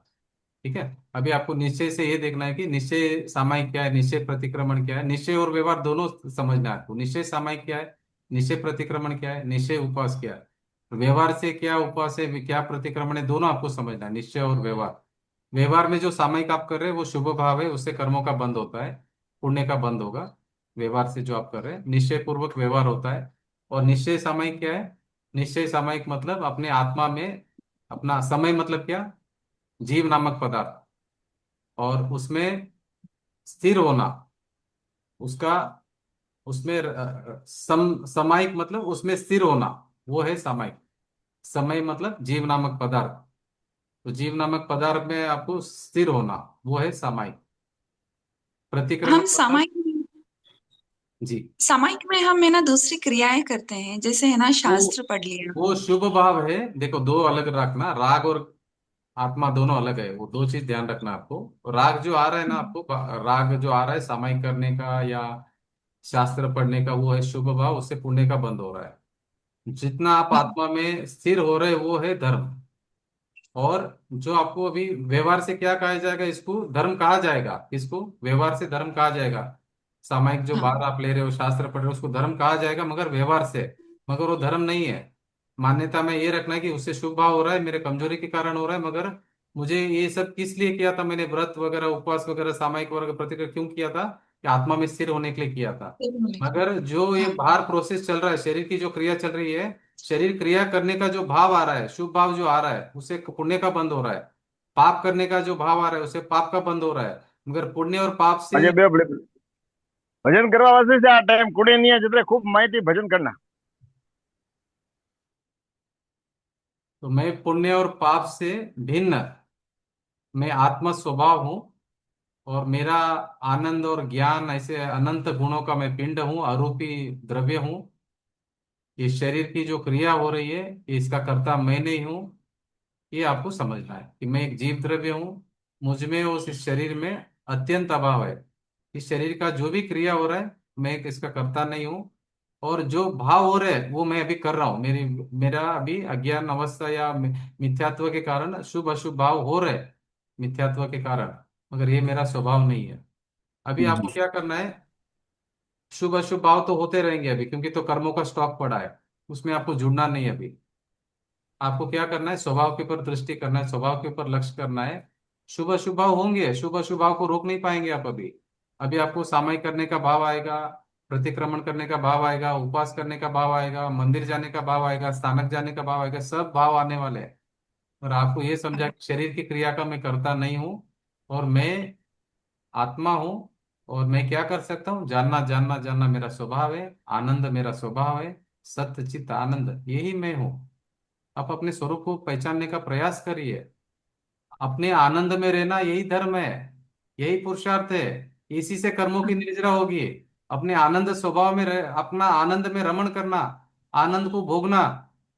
ठीक है। अभी आपको निश्चय से ये देखना है कि निश्चय सामायिक क्या है, निश्चय प्रतिक्रमण क्या है। निश्चय और व्यवहार दोनों समझना है आपको। निश्चय सामायिक क्या है, निश्चय प्रतिक्रमण क्या है, निश्चय उपवास क्या है। व्यवहार से क्या उपवास है, क्या प्रतिक्रमण है, दोनों आपको समझना है, निश्चय और व्यवहार। व्यवहार में जो सामायिक आप कर रहे हैं वो शुभ भाव है, उससे कर्मों का बंद होता है, पुण्य का बंद होगा। व्यवहार से जो आप कर रहे हैं निश्चय पूर्वक व्यवहार होता है। और निश्चय सामायिक क्या है, निश्चय सामायिक मतलब अपने आत्मा में, अपना समय मतलब क्या, जीव नामक पदार्थ, और उसमें स्थिर होना, उसका, उसमें सामायिक मतलब उसमें स्थिर होना, वो है सामायिक। समय मतलब जीव नामक पदार्थ, तो जीव नामक पदार्थ में आपको स्थिर होना, वो है सामायिक। हम प्रतिक्रमण मतलब, सामायिक जी, सामायिक में हम है ना दूसरी क्रियाएं करते हैं, जैसे है ना वो शास्त्र पढ़ लिया। वो शुभ भाव है। देखो दो अलग रखना, राग और आत्मा दोनों अलग है, वो दो चीज ध्यान रखना आपको। राग जो आ रहा है ना आपको, राग जो आ रहा है सामायिक करने का या शास्त्र पढ़ने का, वो है शुभ भाव, उससे पुण्य का बंद हो रहा है। जितना आप हम्म, आत्मा में स्थिर हो रहे वो है धर्म। और जो आपको अभी व्यवहार से क्या कहा जाएगा, इसको धर्म कहा जाएगा, इसको व्यवहार से धर्म कहा जाएगा। सामायिक जो बाहर हाँ आप ले रहे हो, शास्त्र पढ़ रहे हो, उसको धर्म कहा जाएगा, मगर व्यवहार से, मगर वो धर्म नहीं है। मान्यता में ये रखना है कि उससे शुभ भाव हो रहा है, मेरे कमजोरी के कारण हो रहा है, मगर मुझे ये सब किस लिए किया था, मैंने व्रत वगैरह उपवास वगैरह सामायिक वगैरह प्रतिक्रिया क्यों किया था, कि आत्मा में स्थिर होने के लिए किया था। मगर जो ये हाँ बाहर प्रोसेस चल रहा है, शरीर की जो क्रिया चल रही है, शरीर क्रिया करने का जो भाव आ रहा है, शुभ भाव जो आ रहा है, उससे पुण्य का बंद हो रहा है। पाप करने का जो भाव आ रहा है, उससे पाप का बंद हो रहा है। मगर पुण्य और पाप से, આજે બે ભજન કરવા વાસ્તે છે આ ટાઈમ કુડે નહીં જતરે ખૂબ માહિતી ભજન કરના तो मैं पुण्य और पाप से भिन्न, मैं आत्म स्वभाव हूँ। और मेरा आनंद और ज्ञान ऐसे अनंत गुणों का मैं पिंड हूँ, अरूपी द्रव्य हूँ। ये शरीर की जो क्रिया हो रही है, ये इसका कर्ता मैं नहीं हूँ। ये आपको समझना है कि मैं एक जीव द्रव्य हूँ, मुझ में और इस शरीर में अत्यंत अभाव है। इस शरीर का जो भी क्रिया हो रहा है, मैं एक इसका कर्ता नहीं हूँ। और जो भाव हो रहे हैं वो मैं अभी कर रहा हूँ, मेरा अभी अज्ञान अवस्था या मिथ्यात्व के कारण शुभ अशुभ भाव हो रहे हैं, मिथ्यात्व के कारण। मगर ये मेरा स्वभाव नहीं है। अभी आपको जी। क्या करना है, शुभ अशुभ भाव तो होते रहेंगे अभी, क्योंकि तो कर्मों का स्टॉक पड़ा है, उसमें आपको जुड़ना नहीं है अभी। आपको क्या करना है, स्वभाव के ऊपर दृष्टि करना है, स्वभाव के ऊपर लक्ष्य करना है। शुभ अशुभ भाव होंगे, शुभ अशुभ भाव को रोक नहीं पाएंगे आप अभी। अभी आपको सामायिक करने का भाव आएगा, प्रतिक्रमण करने का भाव आएगा, उपवास करने का भाव आएगा, मंदिर जाने का भाव आएगा, स्थानक जाने का भाव आएगा, सब भाव आने वाले हैं। और आपको ये समझा कि शरीर की क्रिया का मैं करता नहीं हूँ, और मैं आत्मा हूँ। और मैं क्या कर सकता हूँ, जानना जानना जानना मेरा स्वभाव है, आनंद मेरा स्वभाव है, सत्य चित्त आनंद यही मैं हूँ। आप अपने स्वरूप को पहचानने का प्रयास करिए। अपने आनंद में रहना यही धर्म है, यही पुरुषार्थ है। इसी से कर्मों की निर्जरा होगी। अपने आनंद स्वभाव में रह, अपना आनंद में रमण करना, आनंद को भोगना,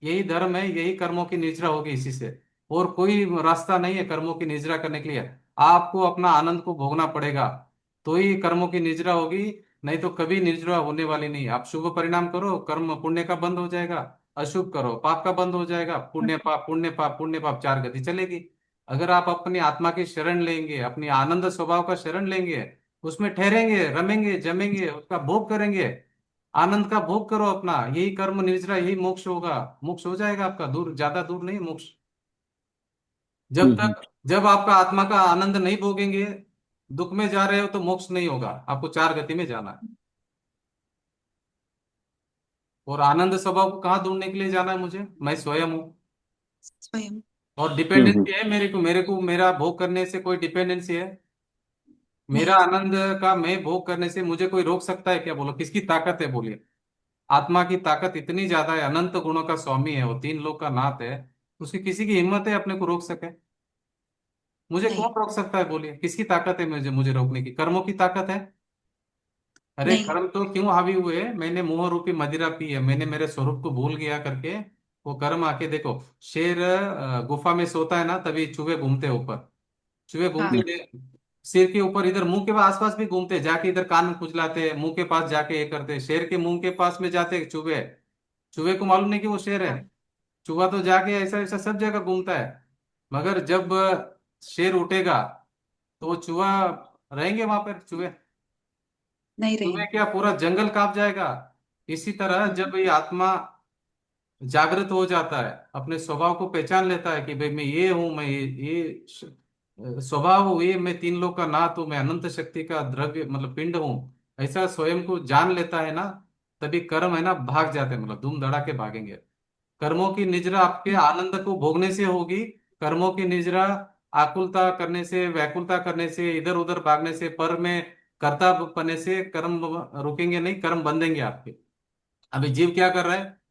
यही धर्म है, यही कर्मों की निर्जरा होगी इसी से। और कोई रास्ता नहीं है कर्मों की निर्जरा करने के लिए। आपको अपना आनंद को भोगना पड़ेगा, तो ही कर्मों की निर्जरा होगी। नहीं तो कभी निर्जरा होने वाली नहीं। आप शुभ परिणाम करो, कर्म पुण्य का बंद हो जाएगा। अशुभ करो, पाप का बंद हो जाएगा। पुण्य पाप पुण्य पाप पुण्य पाप, चार गति चलेगी। अगर आप अपनी आत्मा की शरण लेंगे, अपनी आनंद स्वभाव का शरण लेंगे, उसमें ठहरेंगे, रमेंगे, जमेंगे, उसका भोग करेंगे, आनंद का भोग करो अपना, यही कर्म निर्जरा, यही मोक्ष होगा। मोक्ष हो जाएगा आपका, दूर, ज्यादा दूर नहीं मोक्ष। जब हम्म। तक, जब आपका आत्मा का आनंद नहीं भोगेंगे, दुख में जा रहे हो, तो मोक्ष नहीं होगा। आपको चार गति में जाना है। और आनंद स्वभाव को कहाँ ढूंढने के लिए जाना है मुझे, मैं स्वयं हूँ। स्वयं। और हम्म। डिपेंडेंसी है मेरे को मेरा भोग करने से कोई डिपेंडेंसी है? मेरा नहीं। आनंद का मैं भोग करने से मुझे कोई रोक सकता है क्या? बोलो, किसकी ताकत है, बोलिए। आत्मा की ताकत इतनी ज्यादा है, अनंत गुणों का स्वामी है वो, तीन लोक का नाथ है। उसकी किसी की हिम्मत है अपने को रोक सके? मुझे नहीं। कौन रोक सकता है, बोलिए। किसकी ताकत है मुझे मुझे रोकने की? कर्मों की ताकत है। अरे नहीं। कर्म तो क्यों हावी हुए, मैंने मोह रूपी मदिरा पी है, मैंने मेरे स्वरूप को भूल गया करके। वो कर्म आके देखो, शेर गुफा में सोता है ना, तभी चूहे घूमते हैं ऊपर। चूहे घूमते हाँ सिर के ऊपर, इधर मुंह के आसपास भी घूमते, जाके इधर कान में खुजलाते, मुंह के पास जाके ये करते, शेर के मुंह के पास में जाते चूहे। चूहे को मालूम नहीं कि वो शेर है। हाँ चूहा तो जाके ऐसा ऐसा सब जगह घूमता है। मगर जब शेर उठेगा तो वो चूहा रहेंगे वहां पर चूहे? नहीं चूहे रहेंगे। क्या, पूरा जंगल कांप जाएगा। इसी तरह जब ये आत्मा जागृत हो जाता है, अपने स्वभाव को पहचान लेता है कि भाई मैं ये हूं, मैं स्वभाव हूँ, ये मैं तीन लोक का नाथ हूँ, मैं अनंत शक्ति का द्रव्य मतलब पिंड हूँ, ऐसा स्वयं को जान लेता है ना, तभी कर्म है ना भाग जाते हैं, मतलब धूम धड़ाके भागेंगे। कर्मों की निजरा आपके आनंद को भोगने से होगी। कर्मों की निजरा आकुलता करने से, व्याकुलता करने से, इधर उधर भागने से, पर में कर्ता पने से कर्म रुकेंगे नहीं, कर्म बंधेंगे आपके। अभी जीव क्या कर रहा है?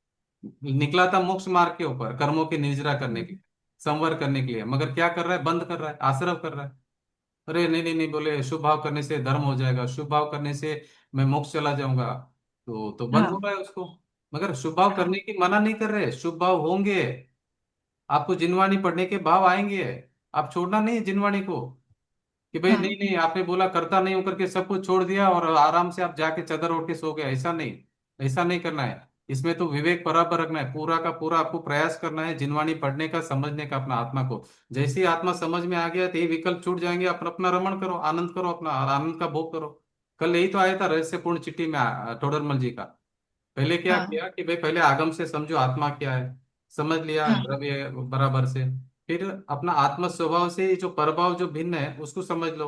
निकला था मोक्ष मार्ग के ऊपर कर्मों की निर्जरा करने के लिए, संवर करने के लिए, मगर क्या कर रहा है? बंद कर रहा है, आश्रव कर रहा है। अरे नहीं नहीं नहीं, बोले शुभ भाव करने से धर्म हो जाएगा, शुभ भाव करने से मैं मोक्ष चला जाऊंगा, तो बंद हो हाँ रहा है उसको। मगर शुभ भाव हाँ करने की मना नहीं कर रहे, शुभ भाव होंगे, आपको जिनवाणी पढ़ने के भाव आएंगे। आप छोड़ना नहीं है जिनवाणी को, कि भाई नहीं हाँ नहीं आपने बोला करता नहीं होकर के सब कुछ छोड़ दिया और आराम से आप जाके चादर ओढ़ के सो गए, ऐसा नहीं। ऐसा नहीं करना है। इसमें तो विवेक बराबर रखना है, पूरा का पूरा आपको प्रयास करना है जिनवाणी पढ़ने का, समझने का अपना आत्मा को। जैसे ही आत्मा समझ में आ गया तो ये विकल्प छूट जाएंगे, अपना अपना रमण करो, आनंद करो, अपना आनंद का भोग करो। कल यही तो आया था रहस्यपूर्ण चिट्ठी में टोडरमल जी का। पहले क्या हाँ किया कि भाई पहले आगम से समझो आत्मा क्या है, समझ लिया हाँ द्रव्य बराबर से। फिर अपना आत्म स्वभाव से ये जो परभाव जो भिन्न है उसको समझ लो।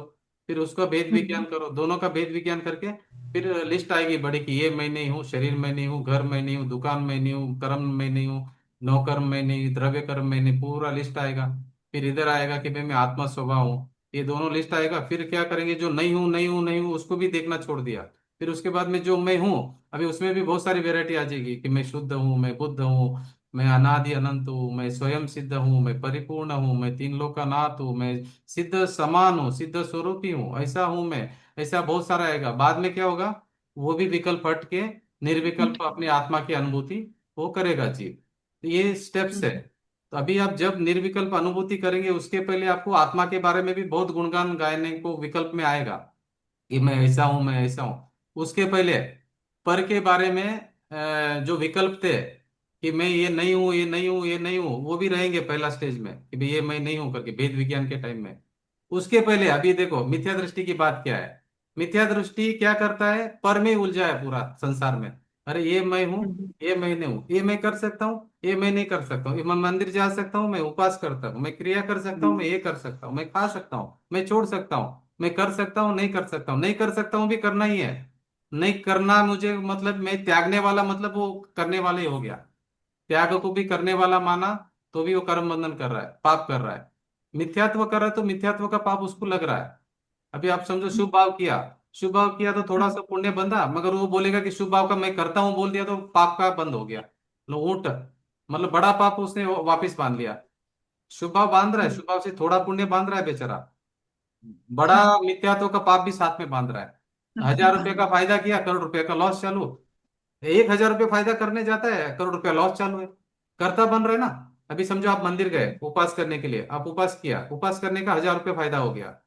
फिर उसका भेद विज्ञान करो, दोनों का भेद विज्ञान करके फिर लिस्ट आएगी बड़ी कि ये मैं नहीं हूँ, शरीर में नहीं हूँ, घर में नहीं हूँ, दुकान में नहीं हूँ, कर्म में नहीं हूँ, नौकर्म में नहीं, द्रव्य कर्म में नहीं, पूरा लिस्ट आएगा। फिर इधर आएगा कि भाई मैं आत्मा स्वभाव हूँ, ये दोनों लिस्ट आएगा। फिर क्या करेंगे? जो नहीं हूँ नहीं हूँ नहीं हूँ उसको भी देखना छोड़ दिया। फिर उसके बाद में जो मैं हूँ, अभी उसमें भी बहुत सारी वैरायटी आ जाएगी कि मैं शुद्ध हूँ, मैं बुद्ध हूँ, मैं अनादि अनंत हूँ, मैं स्वयं सिद्ध हूँ, मैं परिपूर्ण हूँ, मैं तीन लोक का नाथ हूँ, मैं सिद्ध समान हूँ, सिद्ध स्वरूपी हूँ, ऐसा हूँ मैं। ऐसा बहुत सारा आएगा। बाद में क्या होगा? वो भी विकल्प हट के निर्विकल्प अपनी आत्मा की अनुभूति वो करेगा जीव। तो ये स्टेप्स है। तो अभी आप जब निर्विकल्प अनुभूति करेंगे उसके पहले आपको आत्मा के बारे में भी बहुत गुणगान गायने को विकल्प में आएगा कि मैं ऐसा हूं, मैं ऐसा हूं। उसके पहले पर के बारे में जो विकल्प थे कि मैं ये नहीं हूं, ये नहीं हूं, ये नहीं हूं, वो भी रहेंगे पहला स्टेज में कि भाई ये मैं नहीं हूं करके भेद विज्ञान के टाइम में। उसके पहले अभी देखो मिथ्या दृष्टि की बात क्या है। मिथ्या दृष्टि क्या करता है? पर में उलझा है पूरा संसार में। अरे ये मैं हूं, ये मैं नहीं हूं, ये मैं कर सकता हूँ, ये मैं नहीं कर सकता हूँ, ये मैं मंदिर जा सकता हूँ, मैं उपास करता हूँ, मैं क्रिया कर सकता हूँ, मैं ये कर सकता हूँ, मैं खा सकता हूँ, मैं छोड़ सकता हूँ, मैं कर सकता हूँ, नहीं कर सकता हूँ, नहीं कर सकता हूँ भी करना ही है। नहीं करना मुझे मतलब मैं त्यागने वाला, मतलब वो करने वाले ही हो गया। त्याग को भी करने वाला माना तो भी वो कर्म बंधन कर रहा है, पाप कर रहा है। मिथ्यात्व कर रहा है तो मिथ्यात्व का पाप उसको लग रहा है। अभी आप समझो शुभ भाव किया, शुभ भाव किया तो थोड़ा सा पुण्य बंधा, मगर वो बोलेगा कि शुभ भाव का मैं करता हूं बोल दिया तो पाप का बंद हो गया। लो ऊंट, मतलब बड़ा पाप उसने वापिस बांध लिया। शुभ भाव बांध रहा है, शुभ भाव से थोड़ा पुण्य बांध रहा है बेचारा, बड़ा हाँ मिथ्यात्व का पाप भी साथ में बांध रहा है। हाँ 1,000 रुपए हाँ का फायदा किया, करोड़ रुपए का लॉस चालू। 1,000 रुपये फायदा करने जाता है, करोड़ रुपया लॉस चालू है। कर्ता बन रहे ना। अभी समझो आप मंदिर गए उपास करने के लिए, आप उपास किया, उपास करने का 1,000 रुपये फायदा हो गया।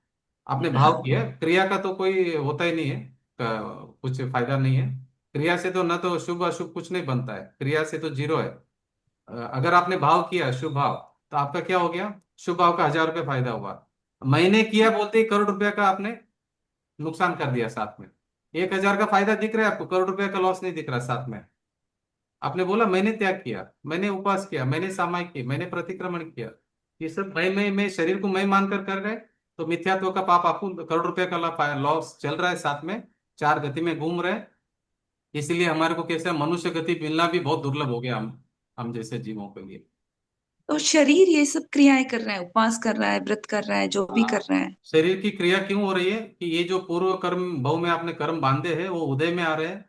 आपने भाव हाँ किया, क्रिया का तो कोई होता ही नहीं है, कुछ फायदा नहीं है। क्रिया से तो न तो शुभ अशुभ कुछ नहीं बनता है, क्रिया से तो जीरो है। अगर आपने भाव किया शुभ भाव, तो आपका क्या हो गया? शुभ भाव का 1,000 रुपये फायदा हुआ। मैंने किया बोलते ही करोड़ रुपया का आपने नुकसान कर दिया साथ में। 1,000 का फायदा दिख रहा है आपको, करोड़ रुपया का लॉस नहीं दिख रहा साथ में। आपने बोला मैंने त्याग किया, मैंने उपवास किया, मैंने सामायिक की, मैंने प्रतिक्रमण किया, ये सब मैं शरीर को मैं मानकर कर रहे। तो मिथ्यात्व का पाप आपको करोड़ रुपए का लॉस चल रहा है साथ में, चार गति में घूम रहे। इसीलिए हमारे को कैसे मनुष्य गति मिलना भी बहुत दुर्लभ हो गया हम जैसे जीवों के लिए। तो शरीर ये सब क्रियाएं कर रहा है, उपवास कर रहा है, व्रत कर रहा है, जो भी कर हाँ, रहा है। शरीर की क्रिया क्यों हो रही है कि ये जो पूर्व कर्म भाव में आपने कर्म बांधे हैं वो उदय में आ रहे हैं।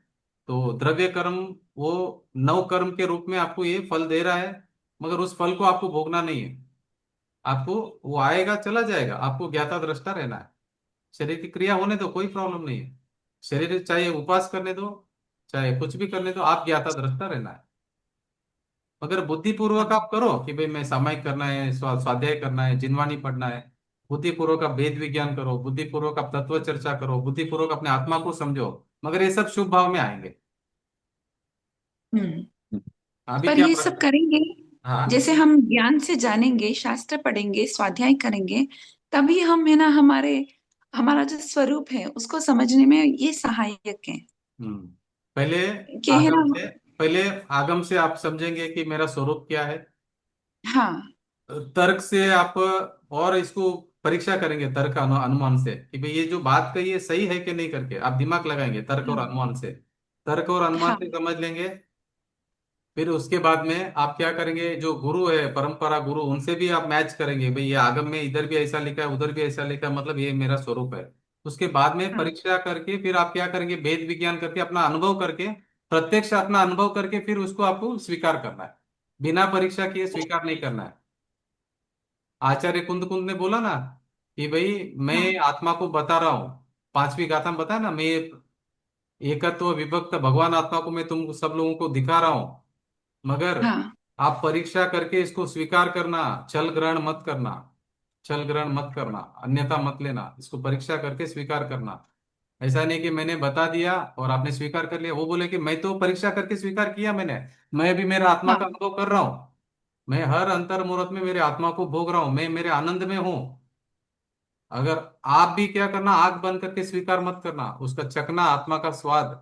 तो द्रव्य कर्म वो नव कर्म के रूप में आपको ये फल दे रहा है, मगर उस फल को आपको भोगना नहीं है। आपको वो आएगा चला जाएगा, आपको ज्ञाता दृष्टा रहना है। शरीर की क्रिया होने दो, कोई प्रॉब्लम नहीं है। शरीर चाहे उपवास करने दो, चाहे कुछ भी करने दो, आप ज्ञाता दृष्टा रहना है। मगर बुद्धिपूर्वक आप करो कि भाई मैं सामायिक करना है, स्वाध्याय करना है, जिनवाणी पढ़ना है। बुद्धिपूर्वक आप वेद विज्ञान करो, बुद्धिपूर्वक आप तत्व चर्चा करो, बुद्धिपूर्वक अपने आत्मा को समझो। मगर ये सब शुभ भाव में आएंगे। हम्म। अभी पर क्या ये सब प्रश्न? करेंगे, हाँ जैसे हम ज्ञान से जानेंगे, शास्त्र पढ़ेंगे, स्वाध्याय करेंगे, तभी हम है ना हमारे हमारा जो स्वरूप है उसको समझने में ये सहायक है हम्म पहले कि है ना। आगम से पहले आगम से आप समझेंगे कि मेरा स्वरूप क्या है। हाँ तर्क से आप और इसको परीक्षा करेंगे, तर्क अनुमान से कि भाई ये जो बात कही है सही है कि नहीं करके आप दिमाग लगाएंगे तर्क और हाँ अनुमान से। तर्क और अनुमान हाँ से समझ लेंगे। फिर उसके बाद में आप क्या करेंगे, जो गुरु है परंपरा गुरु उनसे भी आप मैच करेंगे, भाई ये आगम में इधर भी ऐसा लिखा है उधर भी ऐसा लिखा है, मतलब ये मेरा स्वरूप है। उसके बाद में हाँ परीक्षा करके फिर आप क्या करेंगे, वेद विज्ञान करके अपना अनुभव करके, प्रत्यक्ष अपना अनुभव करके फिर उसको आपको स्वीकार करना है। बिना परीक्षा किए स्वीकार नहीं करना है। आचार्य कुंद कुंद ने बोला ना कि भाई हाँ मैं आत्मा को बता रहा हूँ, पांचवी गाथा में बताया ना, मैं एकत्व विभक्त भगवान आत्मा को मैं तुम सब लोगों को दिखा रहा हूँ, मगर हाँ आप परीक्षा करके इसको स्वीकार करना, छल ग्रहण मत करना। छल ग्रहण मत करना, अन्यथा मत लेना, इसको परीक्षा करके स्वीकार करना। ऐसा नहीं कि मैंने बता दिया और आपने स्वीकार कर लिया, वो बोले कि मैं तो परीक्षा करके स्वीकार किया मैंने, मैं भी मेरा आत्मा का हाँ अनुभव कर रहा हूँ, मैं हर अंतर मुहूर्त में मेरे आत्मा को भोग रहा हूँ, मैं मेरे आनंद में हूँ। अगर आप भी क्या करना, आंख बंद करके स्वीकार मत करना, उसका चखना, आत्मा का स्वाद,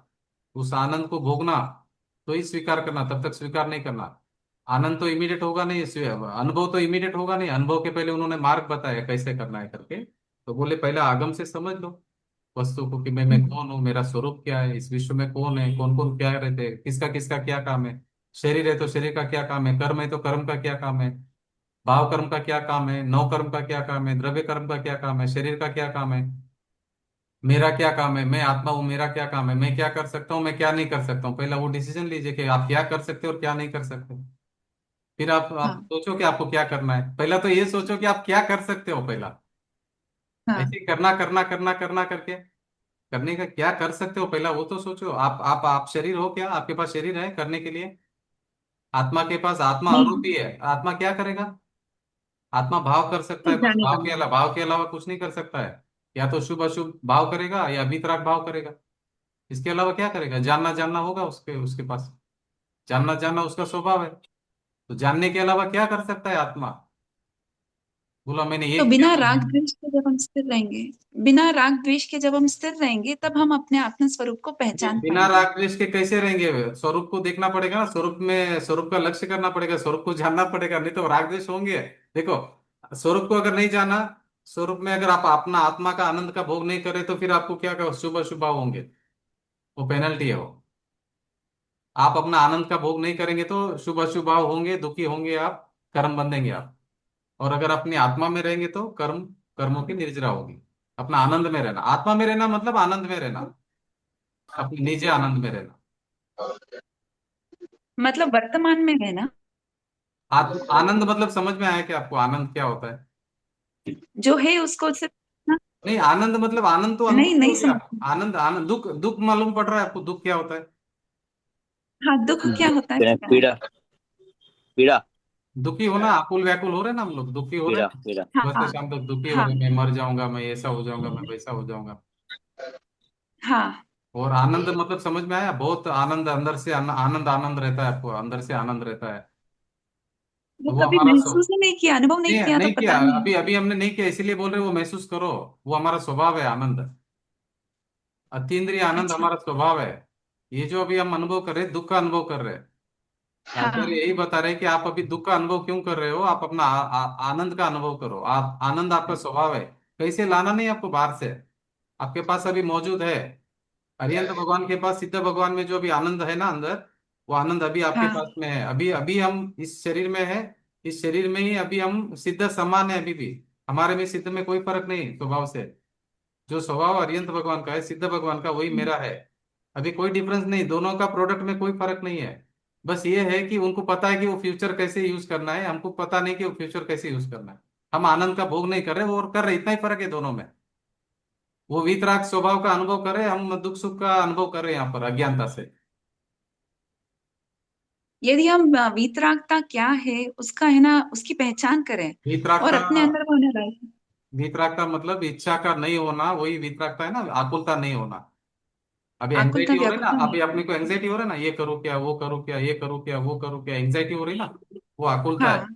उस आनंद को भोगना, तो ही स्वीकार करना, तब तक स्वीकार नहीं करना। आनंद तो इमीडिएट होगा नहीं, अनुभव तो इमीडिएट होगा नहीं, अनुभव के पहले उन्होंने मार्ग बताया कैसे करना है करके। तो बोले पहले आगम से समझ लो वस्तु को कि मैं कौन हूँ, मेरा स्वरूप क्या है, इस विश्व में कौन है, कौन कौन क्या रहते हैं, किसका किसका क्या काम है। शरीर है तो शरीर का क्या काम है, कर्म है तो कर्म का क्या काम है, भाव कर्म का क्या काम है, नौ कर्म का क्या काम है, द्रव्य कर्म का क्या काम है, शरीर का क्या काम है, मेरा क्या काम है, मैं आत्मा हूँ, मेरा क्या काम है, मैं क्या कर सकता हूँ, मैं क्या नहीं कर सकता हूँ। पहला वो डिसीजन लीजिए कि आप क्या कर सकते हो और क्या नहीं कर सकते। फिर आप हाँ सोचो कि आपको क्या करना है, पहला तो ये सोचो कि आप क्या कर सकते हो पहला। हाँ ऐसे ही करना करना करना करना करके करने का क्या कर सकते हो पहला वो तो सोचो। आप शरीर हो क्या, आपके पास शरीर है करने के लिए? आत्मा के पास, आत्मा नहीं आरूपी है, आत्मा क्या करेगा? आत्मा भाव कर सकता है, बस जानेगा। भाव के अलावा कुछ नहीं कर सकता है। या तो शुभ अशुभ भाव करेगा या अभितराग भाव करेगा, इसके अलावा क्या करेगा? जानना जानना होगा उसके उसके पास, जानना जानना उसका स्वभाव है। तो जानने के अलावा क्या कर सकता है आत्मा? बोला मैंने ये तो किया बिना तो राग द्वेष के जब हम स्थिर रहेंगे, बिना राग द्वेष के जब हम स्थिर रहेंगे तब हम अपने आत्म स्वरूप को पहचान बिना पाएंगे। राग द्वेष के कैसे रहेंगे? स्वरूप को देखना पड़ेगा ना, स्वरूप में स्वरूप का लक्ष्य करना पड़ेगा, स्वरूप को जानना पड़ेगा, नहीं तो राग द्वेष होंगे। देखो, स्वरूप को अगर नहीं जाना, स्वरूप में अगर आप अपना आत्मा का आनंद का भोग नहीं करे तो फिर आपको क्या क्या शुभ अशुभ भाव होंगे, वो पेनल्टी है वो। आप अपना आनंद का भोग नहीं करेंगे तो शुभ अशुभ भाव होंगे, दुखी होंगे आप, कर्म बंधेंगे आप। और अगर अपनी आत्मा में रहेंगे तो कर्मों की निर्जरा होगी। अपना आनंद में रहना, आत्मा में रहना मतलब आनंद में रहना, अपने निजी आनंद में रहना। मतलब वर्तमान में है ना, आनंद मतलब समझ में आया कि आपको आनंद क्या होता है? जो है उसको सिर्फ ना। नहीं, आनंद मतलब आनंद तो नहीं अनुभव नहीं हो गया। समझ। आनंद आनंद, दुख दुख मालूम पड़ रहा है आपको, दुख क्या होता है? हाँ दुख क्या होता है पता है। पीड़ा, पीड़ा, दुखी होना, आकुल व्याकुल हो रहे हैं ना हम लोग, दुखी हो रहे पीड़ा, हैं। पीड़ा। सुबह से हाँ शाम तक दुखी हो हाँ रहे हैं, मैं मर जाऊंगा, मैं ऐसा हो जाऊंगा, मैं वैसा हो जाऊंगा। हाँ। और आनंद मतलब समझ में आया, बहुत आनंद अंदर से आनंद आनंद रहता है आपको, अंदर से आनंद रहता है। वो तो वो कभी हमारा महसूस ही नहीं किया, अनुभव नहीं नहीं किया तो नहीं किया, पता नहीं। अभी अभी हमने नहीं किया इसीलिए बोल रहे वो महसूस करो। वो हमारा स्वभाव है आनंद, अतीन्द्रिय आनंद अच्छा। हमारा स्वभाव है। ये जो अभी हम अनुभव कर रहे हैं, दुख का अनुभव कर रहे हैं, आचार्य हाँ यही बता रहे हैं कि आप अभी दुख का अनुभव क्यों कर रहे हो, आप अपना आनंद का अनुभव करो। आप आनंद आपका स्वभाव है, कैसे लाना नहीं आपको बाहर से, आपके पास अभी मौजूद है। अरिहंत भगवान के पास, सिद्ध भगवान में जो अभी आनंद है ना अंदर, वो आनंद अभी आपके हाँ पास में है। अभी अभी हम इस शरीर में है, इस शरीर में ही अभी हम सिद्ध समान है, अभी भी हमारे में सिद्ध में कोई फर्क नहीं स्वभाव से। जो स्वभाव अरिहंत भगवान का है, सिद्ध भगवान का, वही मेरा है। अभी कोई डिफरेंस नहीं, दोनों का प्रोडक्ट में कोई फर्क नहीं है। बस ये है कि उनको पता है कि वो फ्यूचर कैसे यूज करना है, हमको पता नहीं कि वो फ्यूचर कैसे यूज करना है। हम आनंद का भोग नहीं कर रहे, वो और कर रहे, इतना ही फर्क है दोनों में। वो वीतराग स्वभाव का अनुभव कर रहे, हम दुख सुख का अनुभव कर रहे हैं यहाँ पर अज्ञानता से। यदि हम वीतरागता क्या है उसका है ना उसकी पहचान करें और वीतरागता, अपने अंदर वो ना रहे। वीतरागता मतलब इच्छा का नहीं होना, वही वीतरागता है ना, आकुलता नहीं होना। अभी आकुलता एंग्जाइटी हो रही है ना, व्याकुलता नहीं। अभी अपने को एंग्जाइटी हो रहा है ना, ये करूँ क्या वो करूँ क्या, ये करूँ क्या वो करूँ क्या, एंग्जाइटी हो रही है ना, वो आकुलता है। हाँ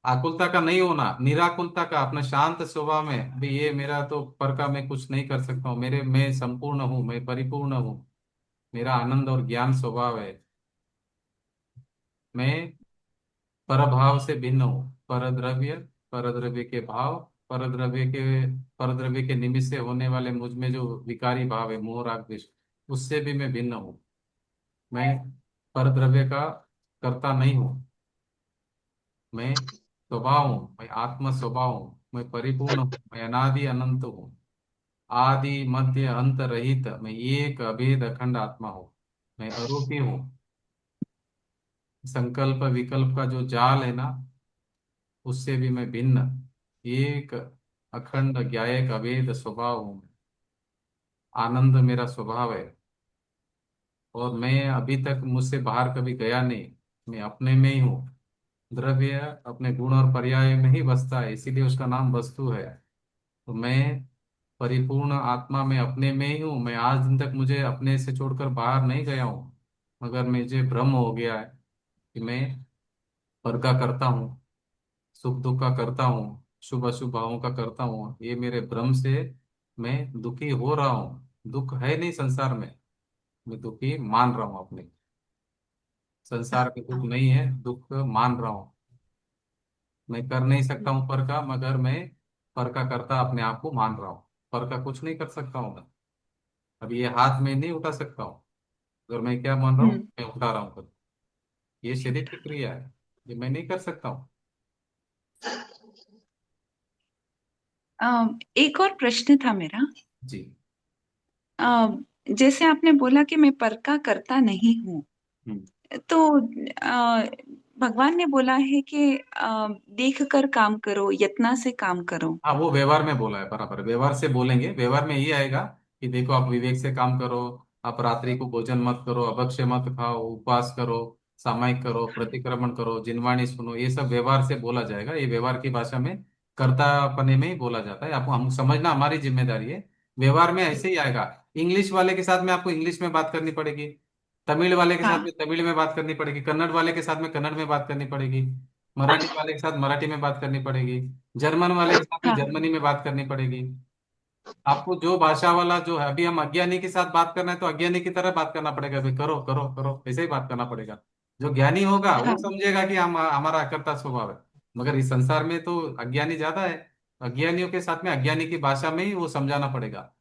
आकुलता का नहीं होना, निराकुलता का, अपना शांत स्वभाव में भी, ये मेरा तो पर का मैं कुछ नहीं कर सकता हूँ, मेरे मैं संपूर्ण हूँ, मैं परिपूर्ण हूँ, मेरा आनंद और ज्ञान स्वभाव है, मैं परभाव से भिन्न हूँ, परद्रव्य, परद्रव्य के भाव, परद्रव्य के परद्रव्य के निमित्त से होने वाले मुझ में जो विकारी भाव है, मोह राग द्वेष, उससे भी मैं भिन्न हूँ। मैं परद्रव्य का कर्ता नहीं हूँ, मैं स्वभाव हूँ, मैं आत्म स्वभाव हूँ, मैं परिपूर्ण हूँ, मैं अनादि अनंत हूँ, आदि मध्य अंत रहित, मैं एक अभेद अखंड आत्मा हूँ, मैं आरोपी हूँ। संकल्प विकल्प का जो जाल है ना, उससे भी मैं भिन्न, एक अखंड ज्ञायक अभेद स्वभाव हूँ, आनंद मेरा स्वभाव है, और मैं अभी तक मुझसे बाहर कभी गया नहीं, मैं अपने में ही हूँ। द्रव्य अपने गुण और पर्याय में ही बसता है, इसीलिए उसका नाम वस्तु है। तो मैं परिपूर्ण आत्मा में अपने में ही हूँ, मैं आज दिन तक मुझे अपने से छोड़कर बाहर नहीं गया हूँ, मगर मुझे भ्रम हो गया है कि मैं पर का करता हूँ, सुख दुख का करता हूँ, शुभ अशुभ भावों का करता हूँ, ये मेरे भ्रम से मैं दुखी हो रहा हूँ। दुख है नहीं संसार में, मैं दुखी मान रहा हूँ अपने, संसार में दुख नहीं है, दुख मान रहा हूँ। मैं कर नहीं सकता हूँ पर का, मगर मैं पर का करता अपने आप को मान रहा हूँ, पर का कुछ नहीं कर सकता हूँ मैं। अब ये हाथ में नहीं उठा सकता हूँ, अगर मैं क्या मान रहा हूँ, हम्म। मैं उठा रहा हूँ कर, ये शरीर की क्रिया है, ये मैं नहीं कर सकता हूँ। एक और प्रश्न था मेरा। जी। अ, जैसे आपने बोला कि मैं पर का करता नहीं हूँ, हम्म। तो भगवान ने बोला है कि देख कर काम करो, यत्ना से काम करो। हाँ, वो व्यवहार में बोला है, बराबर व्यवहार से बोलेंगे, व्यवहार में ये आएगा कि देखो आप विवेक से काम करो, आप रात्रि को भोजन मत करो, अभक्ष्य मत खाओ, उपवास करो, सामायिक करो, प्रतिक्रमण करो, जिनवाणी सुनो, ये सब व्यवहार से बोला जाएगा। ये व्यवहार की भाषा में कर्तापने में ही बोला जाता है, आपको हम समझना हमारी जिम्मेदारी है। व्यवहार में ऐसे ही आएगा। इंग्लिश वाले के साथ में आपको इंग्लिश में बात करनी पड़ेगी, तमिल वाले के साथ हाँ, में तमिल में बात करनी पड़ेगी, कन्नड़ वाले के साथ में कन्नड़ में बात करनी पड़ेगी, मराठी वाले के साथ मराठी में बात करनी पड़ेगी, जर्मन वाले के साथ में हाँ, जर्मनी में बात करनी पड़ेगी। आपको जो भाषा वाला जो है, अभी हम अज्ञानी के साथ बात करना है तो अज्ञानी की तरह बात करना पड़ेगा, भाई करो करो करो, ऐसे ही बात करना पड़ेगा। जो ज्ञानी होगा वो हाँ, समझेगा कि हम हमारा अकर्ता स्वभाव है, मगर इस संसार में तो अज्ञानी ज्यादा है, अज्ञानियों के साथ में अज्ञानी की भाषा में ही वो समझाना पड़ेगा।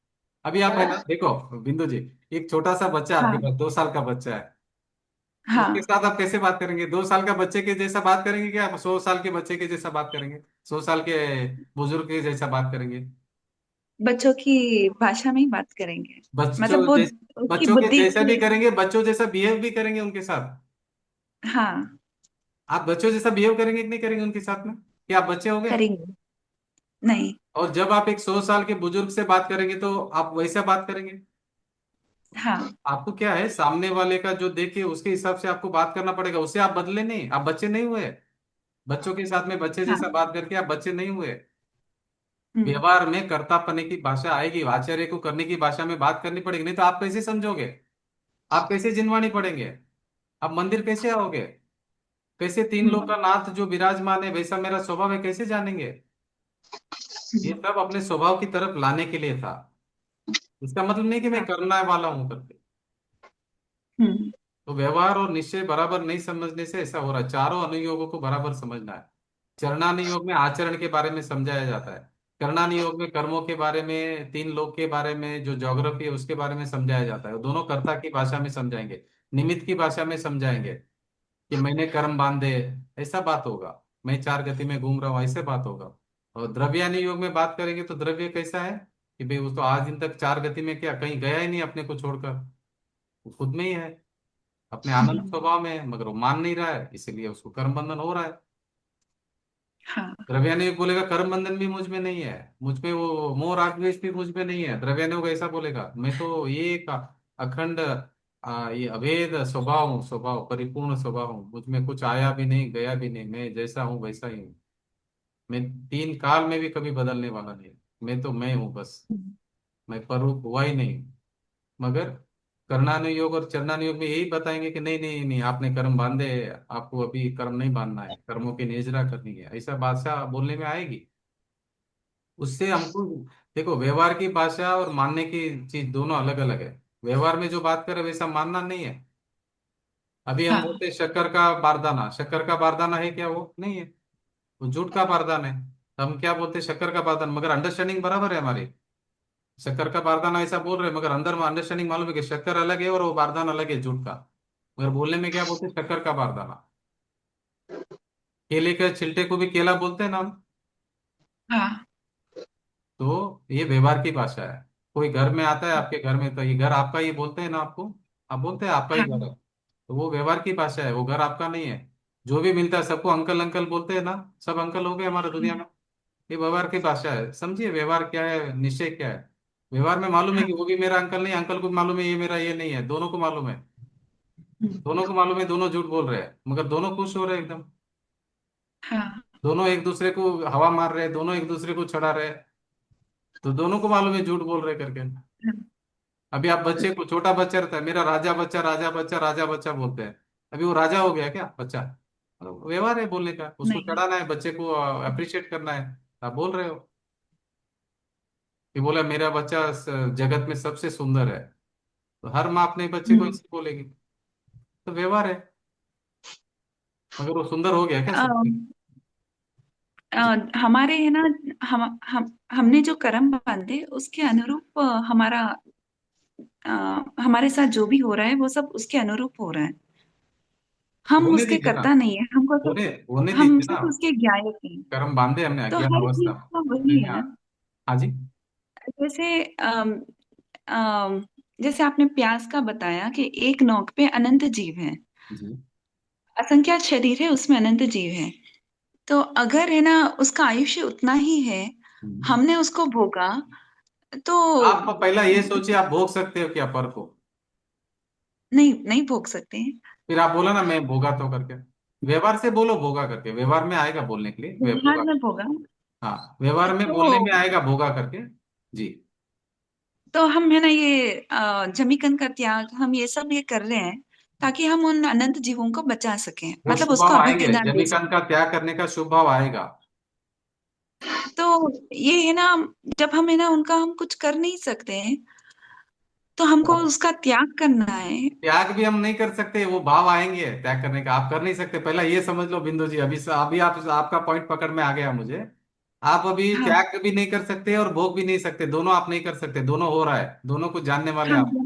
अभी आप है ना, देखो बिंदु जी, एक छोटा सा बच्चा आपके हाँ, पास, 2 साल का बच्चा है, उसके हाँ। साथ आप कैसे बात करेंगे? 2 साल का बच्चे के जैसा बात करेंगे, क्या 100 साल के बच्चे के जैसा बात करेंगे, 100 साल के बुजुर्ग के जैसा बात करेंगे? बच्चों की भाषा में ही बात करेंगे। मतलब वो उसकी बच्चों के बुद्धि जैसा भी की। करेंगे, बच्चों जैसा बिहेव भी करेंगे उनके साथ। हाँ, आप बच्चों जैसा बिहेव करेंगे कि नहीं करेंगे उनके साथ में? क्या आप बच्चे हो गए? करेंगे। नहीं। और जब आप एक 100 साल के बुजुर्ग से बात करेंगे तो आप वैसा बात करेंगे? हाँ, आपको क्या है, सामने वाले का जो देखे उसके हिसाब से आपको बात करना पड़ेगा, उससे आप बदले नहीं, आप बच्चे नहीं हुए। बच्चों के साथ में बच्चे हाँ। जैसा बात करके आप बच्चे नहीं हुए। हम्म। व्यवहार में कर्तापने की भाषा आएगी, आचार्य को करने की भाषा में बात करनी पड़ेगी, नहीं तो आप कैसे समझोगे? आप कैसे जिनवाणी पढ़ेंगे? आप मंदिर कैसे आओगे? कैसे तीन लोग हम्म। का नाथ जो विराजमान है वैसा मेरा स्वभाव है, कैसे जानेंगे? ये हम्म। सब अपने स्वभाव की तरफ लाने के लिए था। इसका मतलब नहीं कि मैं हाँ। करने वाला हूं करके। हम्म। तो व्यवहार और निश्चय बराबर नहीं समझने से ऐसा हो रहा है, चारों अनुयोगों को बराबर समझना है। चरणानुयोग में आचरण के बारे में समझाया जाता है, कर्णानुयोग में कर्मों के बारे में, तीन लोक के बारे में, जो ज्योग्राफी है उसके बारे में समझाया जाता है। वो दोनों कर्ता की भाषा में समझाएंगे, निमित्त की भाषा में समझाएंगे कि मैंने कर्म बांधे, ऐसा बात होगा। मैं चार गति में घूम रहा हूँ, ऐसे बात होगा। और द्रव्यानुयोग योग में बात करेंगे तो द्रव्य कैसा है कि भाई वो तो आज दिन तक चार गति में क्या कहीं गया ही नहीं अपने को छोड़कर, वो खुद में ही है, अपने आनंद हम्म। स्वभाव में है, मगर वो मान नहीं रहा है, इसीलिए उसको कर्म बंधन हो रहा है। हाँ। द्रव्यानुयोग बोलेगा कर्म बंधन भी मुझ में नहीं है, मुझ में वो मोह राग द्वेष भी मुझ में नहीं है। द्रव्यानुयोग ऐसा बोलेगा मैं तो एक अखंड ये अभेद स्वभाव हूँ, स्वभाव परिपूर्ण स्वभाव हूँ, मुझ में कुछ आया भी नहीं गया भी नहीं, मैं जैसा हूँ वैसा ही हूँ, मैं तीन काल में भी कभी बदलने वाला नहीं, मैं तो मैं हूँ बस, हम्म। मैं परूप हुआ ही नहीं, मगर कर्णानुयोग और चरणानुयोग में यही बताएंगे कि नहीं नहीं नहीं, आपने कर्म बांधे, आपको अभी कर्म नहीं बांधना है, कर्मों की निजरा करनी है, ऐसा भाषा बोलने में आएगी। उससे हमको, देखो व्यवहार की भाषा और मानने की चीज दोनों अलग अलग है। व्यवहार में जो बात करें वैसा मानना नहीं है। अभी हम हाँ बोलते हैं शक्कर का बारदाना, शक्कर का बारदाना है क्या? वो नहीं है, वो जूट का बारदाना है। तो हम क्या बोलते हैं? शक्कर का बारदाना, मगर अंडरस्टैंडिंग बराबर है हमारी। शक्कर का बारदाना ऐसा बोल रहे हैं, मगर अंदर में अंडरस्टैंडिंग मालूम है कि शक्कर अलग है और वो बारदाना अलग है जूट का। मगर बोलने में क्या बोलते हैं? शक्कर का बारदाना। केले के छिलटे को भी केला बोलते हैं ना हम। हाँ तो ये व्यवहार की भाषा है। कोई घर में आता है आपके घर में, तो ये घर आपका, ये बोलते हैं ना आपको, आप बोलते हैं आपका ही घर हाँ है, तो वो व्यवहार की भाषा है, वो घर आपका नहीं है। जो भी मिलता है सबको अंकल अंकल बोलते हैं ना, सब अंकल हो गए हमारे दुनिया में। ये व्यवहार की भाषा है, समझिए व्यवहार क्या है, निश्चय क्या है। व्यवहार में मालूम है हाँ कि वो भी मेरा अंकल नहीं, अंकल को भी मालूम है ये मेरा ये नहीं है, दोनों को मालूम है। दोनों को मालूम है, दोनों झूठ बोल रहे हैं, मगर दोनों खुश हो रहे हैं एकदम। हाँ दोनों एक दूसरे को हवा मार रहे हैं, दोनों एक दूसरे को चढ़ा रहे हैं, तो दोनों को मालूम है झूठ बोल रहे करके। अभी आप बच्चे को, छोटा बच्चा रहता है, मेरा राजा बच्चा राजा बच्चा राजा बच्चा बोलते हैं, अभी वो राजा हो गया क्या बच्चा? व्यवहार है बोलने का, उसको नहीं चढ़ाना है, बच्चे को अप्रिशिएट करना है। आप बोल रहे हो कि बोला मेरा बच्चा जगत में सबसे सुंदर है, तो हर माँ अपने बच्चे को ऐसे बोलेगी, तो व्यवहार है। मगर वो सुंदर हो गया क्या? अ, सुंदर। हमारे है ना, हमने जो कर्म बांधे उसके अनुरूप हमारा हमारे साथ जो भी हो रहा है वो सब उसके अनुरूप हो रहा है। हम होने उसके दीजिए ना, करता नहीं है, हमको तो होने होने हम दीजिए ना। सिर्फ उसके ज्ञायक हैं। कर्म बांधे हमने तो अज्ञान हर अवस्था चीज में। का वही नहीं, है ना। हाँ जी। जैसे अम, जैसे आपने प्यास का बताया कि एक नोक पे अनंत जीव है, जी। असंख्यात शरीर है, उसमें अनंत जीव है। तो अगर है ना उसका आयुष्य उतना ही है, हम्म। हमने उसको भोगा, तो आप पहला ये सोचिए, आप भोग सकते हो क्या पर को? नहीं नहीं भोग सकते हैं। फिर आप बोला ना मैं भोगा तो करके, व्यवहार से बोलो भोगा करके, व्यवहार में आएगा बोलने के लिए वे व्यवहार भोगा। में भोगा। हाँ, व्यवहार में बोलने तो में आएगा भोगा करके। जी। तो हम है ना ये जमीकंद का त्याग, हम ये सब ये कर रहे हैं ताकि हम उन अनंत जीवों को बचा सकें, वो मतलब शुभ उसको भाव आएंगे, अभ्युदय दे जमीकंद सकें। का त्याग करने का शुभ भाव आएगा। तो ये है ना, जब हम है ना उनका हम कुछ कर नहीं सकते हैं, तो हमको उसका त्याग करना है। त्याग भी हम नहीं कर सकते, वो भाव आएंगे त्याग करने का, आप कर नहीं सकते, पहला ये समझ लो बिंदु जी। अभी आप, आपका पॉइंट पकड़ में आ गया मुझे। आप अभी हाँ त्याग भी नहीं कर सकते और भोग भी नहीं सकते, दोनों आप नहीं कर सकते, दोनों हो रहा है, दोनों को जानने वाले हाँ आप। हाँ,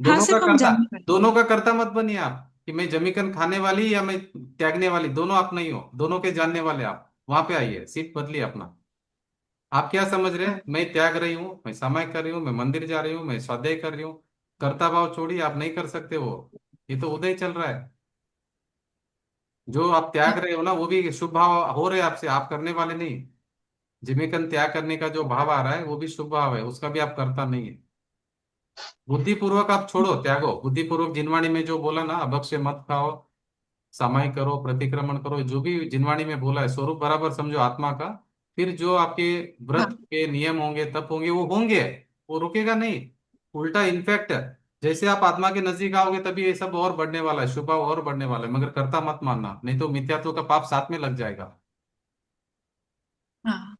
दोनों का सिर्फ हम कर्ता, जानने वाले हैं। दोनों का कर्ता मत बनिए आप, कि मैं जमीकन खाने वाली या मैं त्यागने वाली, दोनों आप नहीं हो, दोनों के जानने वाले आप। वहां पे आइए, सीट बदलिए अपना। आप क्या समझ रहे हैं? मैं त्याग रही हूँ, मैं समय कर रही हूँ, मैं मंदिर जा रही हूँ, मैं स्वाध्याय कर रही हूँ, कर्ता भाव छोड़िए, आप नहीं कर सकते वो। ये तो उदय चल रहा है। जो आप त्याग रहे हो ना, वो भी शुभ भाव हो रहे हैं आपसे, आप करने वाले नहीं। जिमिकन त्याग करने का जो भाव आ रहा है वो भी शुभ भाव है, उसका भी आप करता नहीं है। बुद्धिपूर्वक आप छोड़ो, त्यागो बुद्धिपूर्वक। जिनवाणी में जो बोला ना, अभक्ष्य मत खाओ, सामाई करो, प्रतिक्रमण करो, जो भी जिनवाणी में बोला है, स्वरूप बराबर समझो आत्मा का। फिर जो आपके व्रत हाँ के नियम होंगे, तप होंगे, वो होंगे, वो रुकेगा नहीं। उल्टा इनफैक्ट, जैसे आप आत्मा के नजदीक आओगे तभी ये सब और बढ़ने वाला है, शुभ और बढ़ने वाला है, मगर कर्ता मत मानना, नहीं तो मिथ्यात्व का पाप साथ में लग जाएगा। हाँ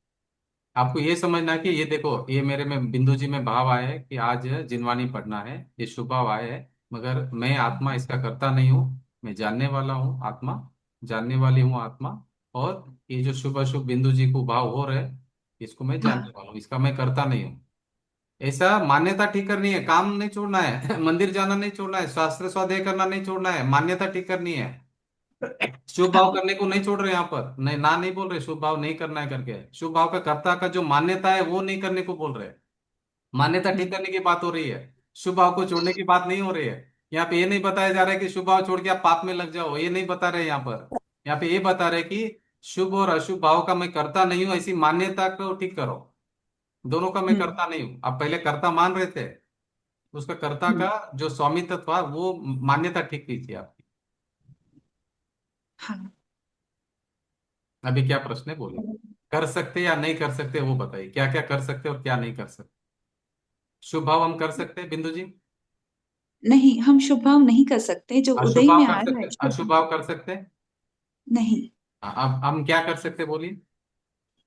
आपको ये समझना है कि ये देखो, ये मेरे में बिंदु जी में भाव आया है कि आज जिनवानी पढ़ना है, ये शुभ भाव आया है, मगर मैं आत्मा इसका करता नहीं हूँ। मैं जानने वाला हूँ आत्मा, जानने वाली हूँ आत्मा। और ये जो शुभ अशुभ बिंदु जी को भाव हो रहे हैं, इसको मैं जानने हाँ वाला हूँ, इसका मैं करता नहीं हूँ। ऐसा मान्यता ठीक करनी है, काम नहीं छोड़ना है मंदिर जाना नहीं छोड़ना है, शास्त्र स्वाध्याय करना नहीं छोड़ना है, मान्यता ठीक करनी है। शुभ भाव हाँ करने को नहीं छोड़ रहे यहाँ पर, नहीं ना नहीं बोल रहे शुभ भाव नहीं करना है करके, शुभ भाव का कर्ता का जो मान्यता है वो नहीं करने को बोल रहे। मान्यता ठीक करने की बात हो रही है, शुभ भाव को छोड़ने की बात नहीं हो रही है। यहाँ पे ये नहीं बताया जा रहा है कि शुभ भाव छोड़ के आप पाप में लग जाओ, ये नहीं बता रहे यहाँ पर। यहाँ पे ये बता रहे कि शुभ और अशुभ भाव का मैं करता नहीं हूँ, ऐसी मान्यता को ठीक करो। दोनों का मैं हम्म करता नहीं हूँ, आप पहले कर्ता मान रहे थे, उसका कर्ता हम्म, का जो स्वामित्व था वो मान्यता ठीक कीजिए आप। हाँ अभी क्या प्रश्न है बोलिए। कर सकते या नहीं कर सकते वो बताइए, क्या क्या कर सकते और क्या नहीं कर सकते? शुभ भाव हम कर सकते हैं बिंदु जी? नहीं, हम शुभ भाव नहीं कर सकते, जो अशुभ उदय भाव में कर आ रहा सकते, है शुभ अशुभ भाव। भाव कर सकते हैं। नहीं, अब हम क्या कर सकते हैं, बोलिए।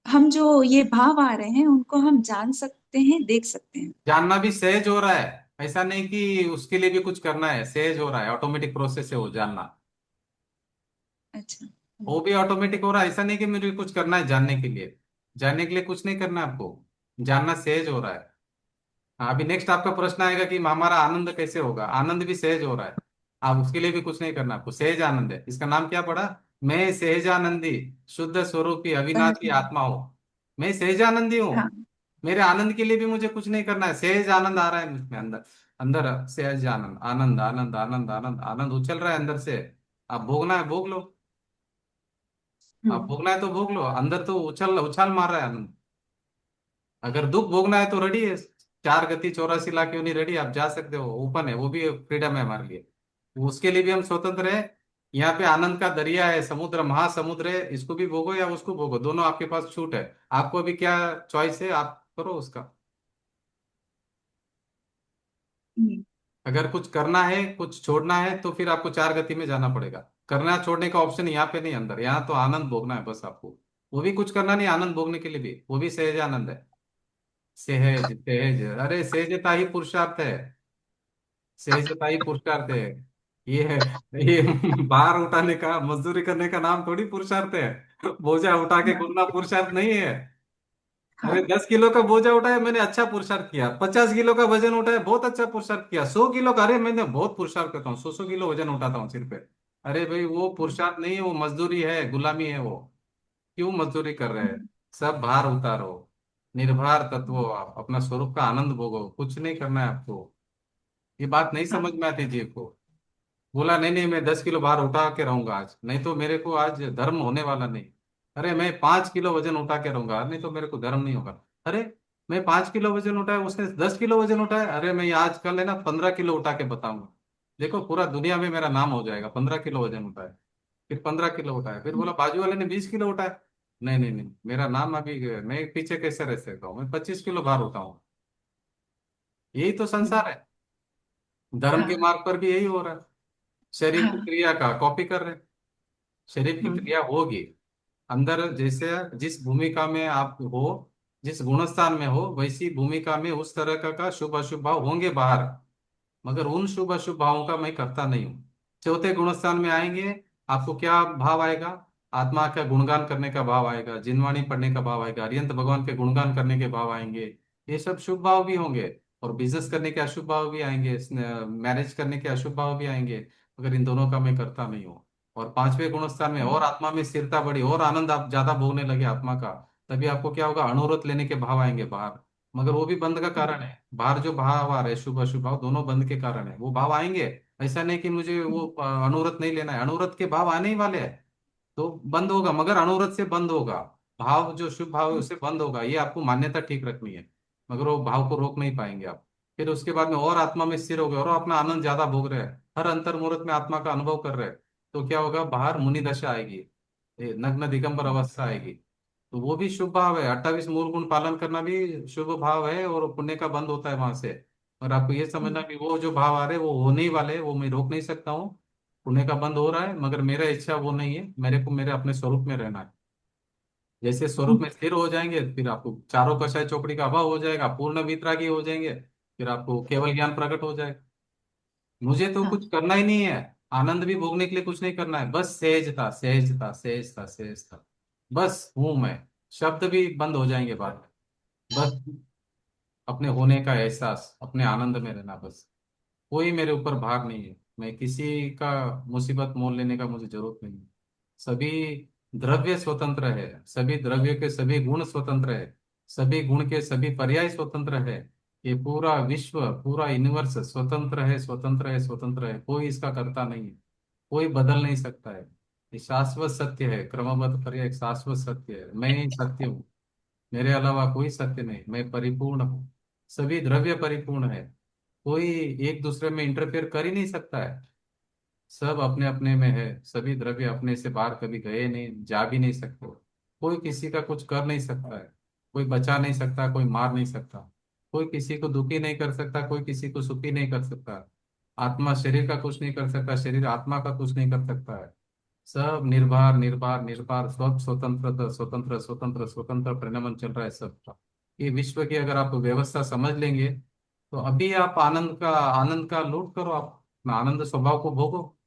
हम जो ये भाव आ रहे हैं उनको हम जान सकते हैं, देख सकते हैं। जानना भी सहज हो रहा है, ऐसा नहीं कि उसके लिए भी कुछ करना है, सहज हो रहा है, ऑटोमेटिक प्रोसेस है वो जानना। अच्छा। वो भी ऑटोमेटिक हो रहा है, ऐसा नहीं कि मुझे कुछ करना है जानने के लिए। जानने के लिए कुछ नहीं करना है आपको, जानना सहज हो रहा है। हाँ, अभी नेक्स्ट आपका प्रश्न आएगा कि हमारा आनंद कैसे होगा। आनंद भी सहज हो रहा है, आप उसके लिए भी कुछ नहीं करना, आपको सहज आनंद है। इसका नाम क्या पड़ा? मैं सहजानंदी, शुद्ध स्वरूपी अविनाशी हाँ। आत्मा हूँ। मैं सहजानंदी हूँ। हाँ। मेरे आनंद के लिए भी मुझे कुछ नहीं करना है, सहज आनंद आ रहा है मुझमें अंदर। अंदर सहज आनंद, आनंद आनंद आनंद आनंद आनंद उछल रहा है अंदर से। आप भोगना है भोग लो, आप हम्म। भोगना है तो भोग लो। अंदर तो उछल उछाल मार रहा है आनंद। अगर दुख भोगना है तो रेडी है, 4 गति 84 लाख योनि रेडी, आप जा सकते हो, ओपन है, वो भी फ्रीडम है हमारे लिए। उसके लिए भी हम स्वतंत्र है। यहाँ पे आनंद का दरिया है, समुद्र महासमुद्र है, इसको भी भोगो या उसको भोगो, दोनों आपके पास छूट है। आपको अभी क्या चॉइस है, आप करो उसका। हम्म। अगर कुछ करना है, कुछ छोड़ना है, तो फिर आपको 4 गति में जाना पड़ेगा। करना छोड़ने का ऑप्शन यहाँ पे नहीं, अंदर यहाँ तो आनंद भोगना है बस आपको। वो भी कुछ करना नहीं, आनंद भोगने के लिए भी, वो भी सहज आनंद है। सहज सहज, अरे सहजता ही पुरुषार्थ है। सहजता ही पुरुषार्थ है। ये है, ये भार उठाने का, मजदूरी करने का नाम थोड़ी पुरुषार्थ है। बोझा उठा के हाँ। घूमना पुरुषार्थ नहीं है। अरे हाँ। 10 किलो का बोझा उठाया मैंने, अच्छा पुरुषार्थ किया। 50 किलो का वजन उठाया, बहुत अच्छा पुरुषार्थ किया। 100 किलो का, अरे मैंने बहुत पुरुषार्थ करता हूँ, 100 100 किलो वजन उठाता हूँ सिर पे। अरे भाई वो पुरुषार्थ नहीं है, वो मजदूरी है, गुलामी है वो। क्यों मजदूरी कर रहे हैं? सब भार उतारो, निर्भर तत्व हो आप, अपना स्वरूप का आनंद भोगो, कुछ नहीं करना है आपको। ये बात नहीं समझ हाँ। में आती जी को। बोला नहीं नहीं, मैं 10 किलो भार उठा के रहूंगा आज, नहीं तो मेरे को आज धर्म होने वाला नहीं। अरे मैं 5 किलो वजन उठा के रहूंगा, नहीं तो मेरे को धर्म नहीं होगा। अरे मैं 5 किलो वजन उठाया, उसने 10 किलो वजन उठाया, अरे मैं आज कल है ना 15 किलो उठा के बताऊंगा। देखो पूरा दुनिया में मेरा नाम हो जाएगा, 15 किलो वजन उठाया। फिर 15 किलो उठाया, फिर बोला बाजू वाले ने 20 किलो उठाया। नहीं नहीं नहीं, मेरा नाम अभी, मैं पीछे कैसे रह सकता हूँ, मैं 25 किलो भार उठाऊंगा। यही तो संसार है। धर्म के हाँ। मार्ग पर भी यही हो रहा है। शरीर की हाँ। क्रिया का कॉपी कर रहे हैं। शरीर की हम्म। क्रिया होगी अंदर, जैसे जिस भूमिका में आप हो, जिस गुणस्थान में हो, वैसी भूमिका में उस तरह का शुभ अशुभ भाव होंगे बाहर। मगर उन शुभ अशुभ भावों का मैं करता नहीं हूँ। चौथे गुणस्थान में आएंगे, आपको क्या भाव आएगा? आत्मा का गुणगान करने का भाव आएगा, जिनवाणी पढ़ने का भाव आएगा, अरिहंत भगवान के गुणगान करने के भाव आएंगे। ये सब शुभ भाव भी होंगे। और बिजनेस करने के अशुभ भाव भी आएंगे, मैरिज करने के अशुभ भाव भी आएंगे। मगर इन दोनों का मैं करता नहीं हूँ। और पांचवें गुणस्थान में और आत्मा में स्थिरता बढ़ी और आनंद आप ज्यादा भोगने लगे आत्मा का, तभी आपको क्या होगा, अणुव्रत लेने के भाव आएंगे बाहर। मगर वो भी बंद का कारण है, बाहर जो भाव आ रहे हैं शुभ अशुभ भाव दोनों बंद के कारण है, वो भाव आएंगे। ऐसा नहीं कि मुझे वो अनुव्रत नहीं लेना है, अनुव्रत के भाव आने ही वाले हैं। तो बंद होगा, मगर अनुव्रत से बंद होगा। भाव जो शुभ भाव है उससे बंद होगा, ये आपको मान्यता ठीक रखनी है। मगर वो भाव को रोक नहीं पाएंगे आप। फिर उसके बाद में और आत्मा में स्थिर हो गए और अपना आनंद ज्यादा भोग रहे हैं, हर अंतर मुहूर्त में आत्मा का अनुभव कर रहे हैं। तो क्या होगा, बाहर मुनि दशा आएगी, ये नग्न दिगंबर अवस्था आएगी। तो वो भी शुभ भाव है, 28 मूल गुण पालन करना भी शुभ भाव है, और पुण्य का बंद होता है वहां से। और आपको ये समझना कि वो जो भाव आ रहे हैं वो होने ही वाले हैं, वो मैं रोक नहीं सकता हूँ। पुण्य का बंद हो रहा है, मगर मेरा इच्छा वो नहीं है, मेरे को मेरे अपने स्वरूप में रहना है। जैसे स्वरूप में स्थिर हो जाएंगे, फिर आपको चारों कषाय चौकड़ी का अभाव हो जाएगा, पूर्ण वितरागी हो जाएंगे। फिर आपको केवल ज्ञान प्रकट हो जाएगा। मुझे तो हाँ। कुछ करना ही नहीं है, आनंद भी भोगने के लिए कुछ नहीं करना है, बस सहजता सहजता सहजता सहजता। बस हूं मैं, शब्द भी बंद हो जाएंगे बाद में। बस अपने होने का एहसास, अपने आनंद में रहना बस। कोई मेरे ऊपर भार नहीं है, मैं किसी का मुसीबत मोल लेने का मुझे जरूरत नहीं है। सभी द्रव्य स्वतंत्र है, सभी द्रव्य के सभी गुण स्वतंत्र है, सभी गुण के सभी पर्याय स्वतंत्र है। ये पूरा विश्व, पूरा यूनिवर्स स्वतंत्र है स्वतंत्र है स्वतंत्र है, कोई इसका करता नहीं है, कोई बदल नहीं सकता है। ये शाश्वत सत्य है, क्रमबद्ध पर्याय एक शाश्वत सत्य है, मैं ही सत्य हूँ। मेरे अलावा कोई सत्य नहीं, मैं परिपूर्ण हूँ। सभी द्रव्य परिपूर्ण है, कोई एक दूसरे में इंटरफेयर कर ही नहीं सकता है। सब अपने अपने में है, सभी द्रव्य अपने से बाहर कभी गए नहीं, जा भी नहीं सकते। कोई किसी का कुछ कर नहीं सकता है, कोई बचा नहीं सकता, कोई मार नहीं सकता। कोई किसी को दुखी नहीं कर सकता, कोई किसी को सुखी नहीं कर सकता। आत्मा शरीर का कुछ नहीं कर सकता, शरीर आत्मा का कुछ नहीं कर सकता है। सब निर्भर निर्भर निर्भर, सब स्वतंत्र स्वतंत्र स्वतंत्र स्वतंत्र परिणमन चल रहा है सबका। ये विश्व की अगर आप व्यवस्था समझ लेंगे तो अभी आप आनंद का लूट करो, आप अपना आनंद स्वभाव को भोगो।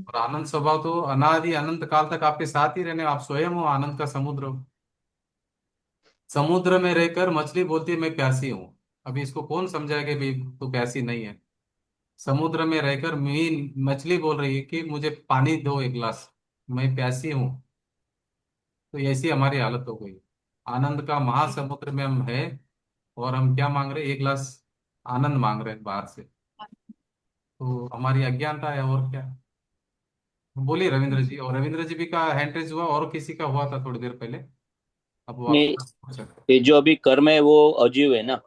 और आनंद स्वभाव तो अनादि अनंत काल तक आपके साथ ही रहने, आप स्वयं हो आनंद का समुद्र हो। समुद्र में रहकर मछली बोलती है मैं प्यासी हूं। अभी इसको कौन समझाएगा कि भाई तू प्यासी नहीं है। समुद्र में रहकर मीन मछली बोल रही है कि मुझे पानी दो एक गिलास, मैं प्यासी हूं। तो ऐसी हमारी हालत हो गई। आनंद का महासमुद्र में हम है, और हम क्या मांग रहे हैं, एक गिलास आनंद मांग रहे हैं बाहर से। तो हमारी अज्ञानता है, और क्या। बोलिए रविंद्र जी। और रविंद्र जी भी का हैंड रेज हुआ, और किसी का हुआ था थोड़ी देर पहले। अब वो नहीं, आपका पूछ सकते हैं। ये जो अभी कर्म है वो अजीव है ना,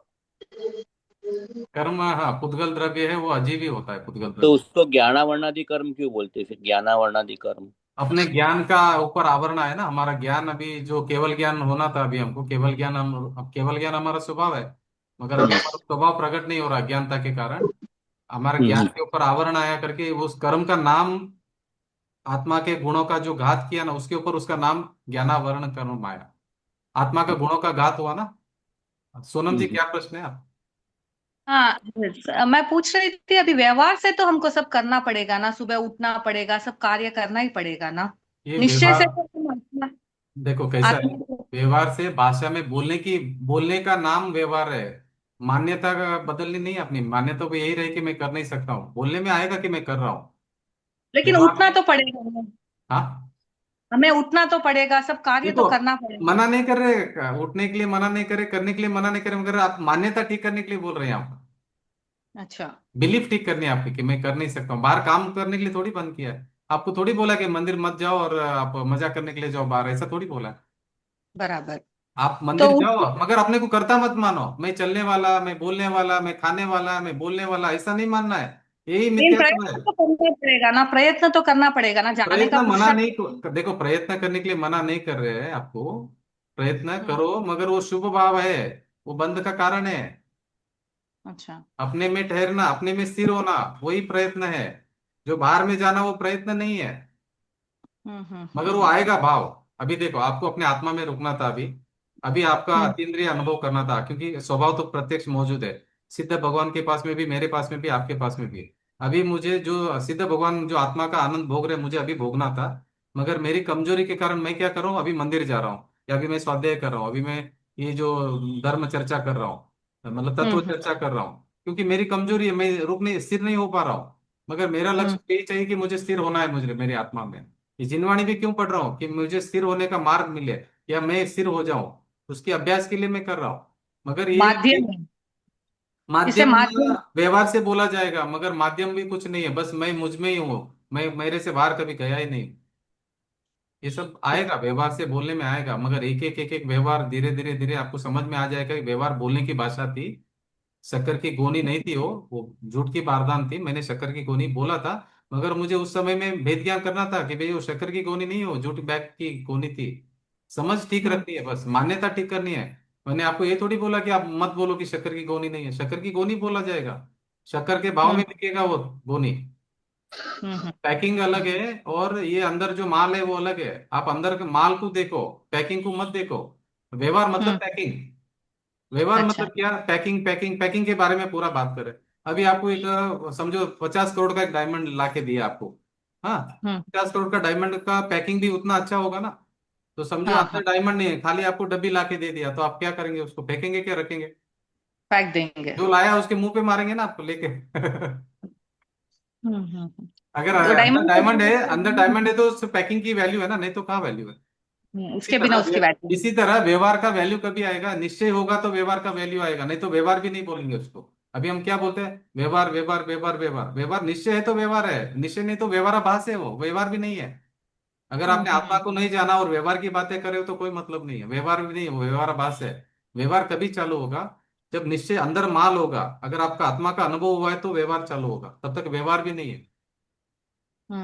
कर्म, हाँ, पुद्गल द्रव्य है, वो अजीब ही होता है पुद्गल तो द्रव्य। उसको ज्ञानावर्णादि कर्म क्यों बोलते हैं फिर, ज्ञानावर्णादि कर्म? अपने ज्ञान का ऊपर आवरण है ना हमारा ज्ञान। अभी जो केवल ज्ञान होना था, अभी हमको केवल ज्ञान, हम अब केवल ज्ञान हमारा स्वभाव है, मगर अभी हम्म हमारा स्वभाव प्रकट नहीं हो रहा अज्ञानता के कारण। हमारे ज्ञान हम्म के ऊपर आवरण आया करके उस कर्म का नाम, आत्मा के गुणों का जो घात किया ना, उसके ऊपर उसका नाम ज्ञानावरण कर्म आया। आत्मा का गुणों का घात हुआ ना। सोनम जी हम्म। क्या प्रश्न है आप। हाँ, मैं पूछ रही थी अभी व्यवहार से तो हमको सब करना पड़ेगा ना, सुबह उठना पड़ेगा, सब कार्य करना ही पड़ेगा ना। ये निश्चय से व्यवहार, तो हम आत्मा देखो कैसा है। आत्मा को- व्यवहार से भाषा में बोलने की, बोलने का नाम व्यवहार है। मान्यता का बदलनी नहीं है, अपनी मान्यता को यही रहे कि मैं कर नहीं सकता हूँ, बोलने में आएगा कि मैं कर रहा हूँ। लेकिन व्यवहार उठना में, तो पड़ेगा ना। हाँ, हमें उठना तो पड़ेगा, सब कार्य तो देखो, करना पड़ेगा। मना नहीं कर रहे, उठने के लिए मना नहीं करे, करने के लिए मना नहीं करे, मगर आप मान्यता ठीक करने के लिए बोल रहे हैं आप। अच्छा। बिलीफ ठीक करनी है आपकी कि मैं कर नहीं सकता हूँ। बाहर काम करने के लिए थोड़ी बंद किया है आपको, थोड़ी बोला कि मंदिर मत जाओ और आप मजा करने के लिए जाओ बाहर, ऐसा थोड़ी बोला है। बराबर। आप तो मंदिर जाओ, मगर अपने को करता मत मानो, मैं चलने वाला, मैं बोलने वाला, मैं खाने वाला, मैं बोलने वाला, ऐसा नहीं मानना है। यही लेकिन मिथ्यात्व है। प्रयत्न तो करना पड़ेगा ना, प्रयत्न तो करना पड़ेगा ना, जाने का प्रयत्न मना पुरुषार्थ। नहीं, देखो प्रयत्न करने के लिए मना नहीं कर रहे हैं आपको। प्रयत्न हम्म, करो, मगर वो शुभ भाव है, वो बंध का कारण है। अच्छा। अपने में ठहरना, अपने में स्थिर होना, वही प्रयत्न है। जो बाहर में जाना वो प्रयत्न नहीं है। मगर वो हम्म। आएगा भाव। अभी देखो, आपको अपने आत्मा में रुकना था अभी। अभी आपका हम्म, अतीन्द्रिय अनुभव करना था, क्योंकि स्वभाव तो प्रत्यक्ष मौजूद है। सिद्ध भगवान के पास में भी, मेरे पास में भी, आपके पास में भी है। अभी मुझे जो सिद्ध भगवान जो आत्मा का आनंद भोग रहे हैं, मुझे अभी भोगना था। मगर मेरी कमजोरी के कारण मैं क्या कर रहा हूँ, अभी मंदिर जा रहा हूँ, या अभी मैं स्वाध्याय कर रहा हूँ, अभी मैं ये जो धर्म चर्चा कर रहा हूँ, मतलब तत्व हम्म, चर्चा कर रहा हूँ, क्योंकि मेरी कमजोरी है, मैं रुक नहीं, स्थिर नहीं हो पा रहा हूँ। मगर मेरा हम्म, लक्ष्य यही चाहिए कि मुझे स्थिर होना है, मुझे मेरी आत्मा में। ये जिनवाणी भी क्यों पढ़ रहा हूँ कि मुझे स्थिर होने का मार्ग मिले, या मैं स्थिर हो जाऊं, उसके अभ्यास के लिए मैं कर रहा हूँ। मगर ये माध्यम है। इसे माध्यम माध्यम। व्यवहार से बोला जाएगा, मगर माध्यम भी कुछ नहीं है, बस मैं मुझ में ही हूँ। मैं मेरे से बाहर कभी गया ही नहीं। ये सब आएगा, व्यवहार से बोलने में आएगा, मगर एक एक एक एक व्यवहार धीरे धीरे धीरे आपको समझ में आ जाएगा कि व्यवहार बोलने की भाषा थी। शक्कर की गोनी नहीं थी वो झूठ की बारदान थी। मैंने शक्कर की गोनी बोला था, मगर मुझे उस समय में भेद ज्ञान करना था कि भाई वो शक्कर की गोनी नहीं, हो झूठ बैग की गोनी थी। समझ ठीक हम्म, रखनी है, बस मान्यता ठीक करनी है। मैंने आपको ये थोड़ी बोला कि आप मत बोलो कि शक्कर की गोनी नहीं है, शक्कर की गोनी बोला जाएगा। शक्कर के भाव हम्म, में बिकेगा वो गोनी। हम्म, पैकिंग अलग है, और ये अंदर जो माल है वो अलग है। आप अंदर के माल को देखो, पैकिंग को मत देखो। व्यवहार मतलब हम्म, पैकिंग। व्यवहार अच्छा। मतलब क्या, पैकिंग पैकिंग पैकिंग के बारे में पूरा बात करें। अभी आपको एक समझो 50 करोड़ का एक डायमंड ला के दिया आपको। हाँ, हम्म, 50 करोड़ का डायमंड का पैकिंग भी उतना अच्छा होगा ना। तो समझो हाँ अंदर हाँ, डायमंड नहीं है, खाली आपको डब्बी ला के दे दिया, तो आप क्या करेंगे, उसको फेंकेंगे क्या रखेंगे। फेंक देंगे। जो लाया उसके मुंह पे मारेंगे ना आपको लेके। अगर वो अंदर डायमंड डायमंड है, अंदर डायमंड है तो उस पैकिंग की वैल्यू है ना, नहीं तो कहाँ वैल्यू है। इसी उसके बिना तरह उसकी वैल्यू नहीं। इसी तरह व्यवहार का वैल्यू कभी आएगा, निश्चय होगा तो व्यवहार का वैल्यू आएगा, नहीं तो व्यवहार भी नहीं बोलेंगे उसको। अभी हम क्या बोलते हैं, व्यवहार व्यवहार व्यवहार व्यवहार व्यवहार, निश्चय है तो व्यवहार है, निश्चय नहीं तो व्यवहाराभास है, वो व्यवहार भी नहीं है। अगर आपने आत्मा को नहीं जाना और व्यवहार की बातें करे हो तो कोई मतलब नहीं है, व्यवहार भी नहीं है, वो व्यवहाराभास है। व्यवहार कभी चालू होगा जब निश्चय अंदर माल होगा। अगर आपका आत्मा का अनुभव हुआ है तो व्यवहार चालू होगा, तब तक व्यवहार भी नहीं है।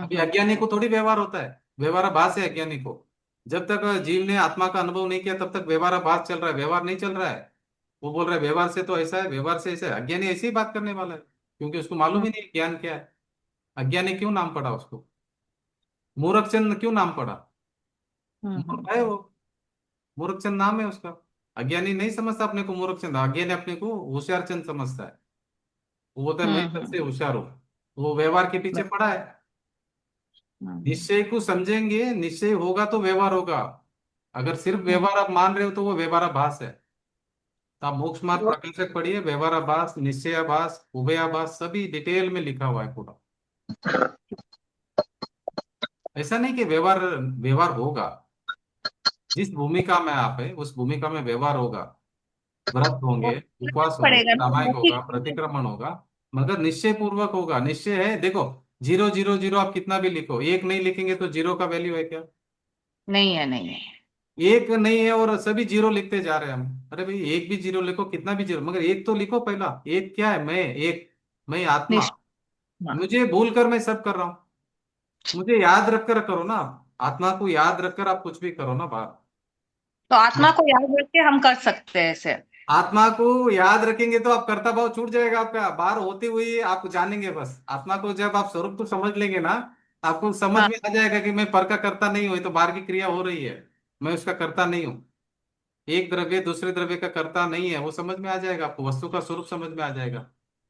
अभी अज्ञानी को थोड़ी व्यवहार होता है, व्यवहाराभास है अज्ञानी को। जब तक जीव ने आत्मा का अनुभव नहीं किया तब तक व्यवहाराभास चल रहा है, व्यवहार नहीं चल रहा है। वो बोल रहा है व्यवहार से तो ऐसा है, व्यवहार से ऐसा है, अज्ञानी ऐसी ही बात करने वाला है। क्योंकि उसको मालूम ही नहीं ज्ञान क्या है। अज्ञानी क्यों नाम पड़ा उसको? मूर्खचंद क्यों नाम पड़ा? मूर्ख है वो, मूर्खचंद नाम है उसका। अज्ञानी नहीं समझता अपने को मूर्खचंद, अज्ञानी अपने को होशियारचंद समझता है। वो बोलता है मैं सबसे होशियार हूँ। वो व्यवहार के पीछे पड़ा है। निश्चय को समझेंगे, निश्चय होगा तो व्यवहार होगा। अगर सिर्फ व्यवहार आप मान रहे हो तो वो व्यवहाराभास है। तो आप मोक्ष मार्ग प्रकाशक पढ़िए, व्यवहाराभास, निश्चयाभास, उभयाभास सभी डिटेल में लिखा हुआ है पूरा। ऐसा नहीं कि व्यवहार व्यवहार होगा। जिस भूमिका में आप है उस भूमिका में व्यवहार होगा। व्रत वो होंगे, उपवास होंगे, पड़ेगा ना, सामायिक होगा, मौखिक। प्रतिक्रमण होगा, मगर निश्चय पूर्वक होगा। निश्चय है, देखो, 0 0 0 आप कितना भी लिखो, एक नहीं लिखेंगे तो जीरो का वैल्यू है क्या? नहीं है, नहीं है। एक नहीं है और सभी जीरो लिखते जा रहे हैं हम। अरे भाई, एक भी जीरो लिखो, कितना भी जीरो, मगर एक तो लिखो पहला। एक क्या है? मैं एक, मैं आत्मा। निश्चय। हाँ। मुझे भूल कर मैं सब कर रहा हूँ। मुझे याद रखकर करो ना। आत्मा को याद रखकर आप कुछ भी करो ना बात। तो आत्मा को याद रख के हम कर सकते हैं ऐसे। आत्मा को याद रखेंगे तो आप कर्ता भाव छूट जाएगा आपका, बाहर होते हुए आप जानेंगे बस आत्मा को। जब आप स्वरूप को समझ लेंगे ना, आपको समझ हाँ। में आ जाएगा कि मैं पर का कर्ता नहीं हूं, ये तो बाहर की क्रिया हो रही है, मैं उसका कर्ता नहीं हूँ। एक द्रव्य दूसरे द्रव्य का कर्ता नहीं है, वो समझ में आ जाएगा आपको, वस्तु का स्वरूप समझ में आ जाएगा।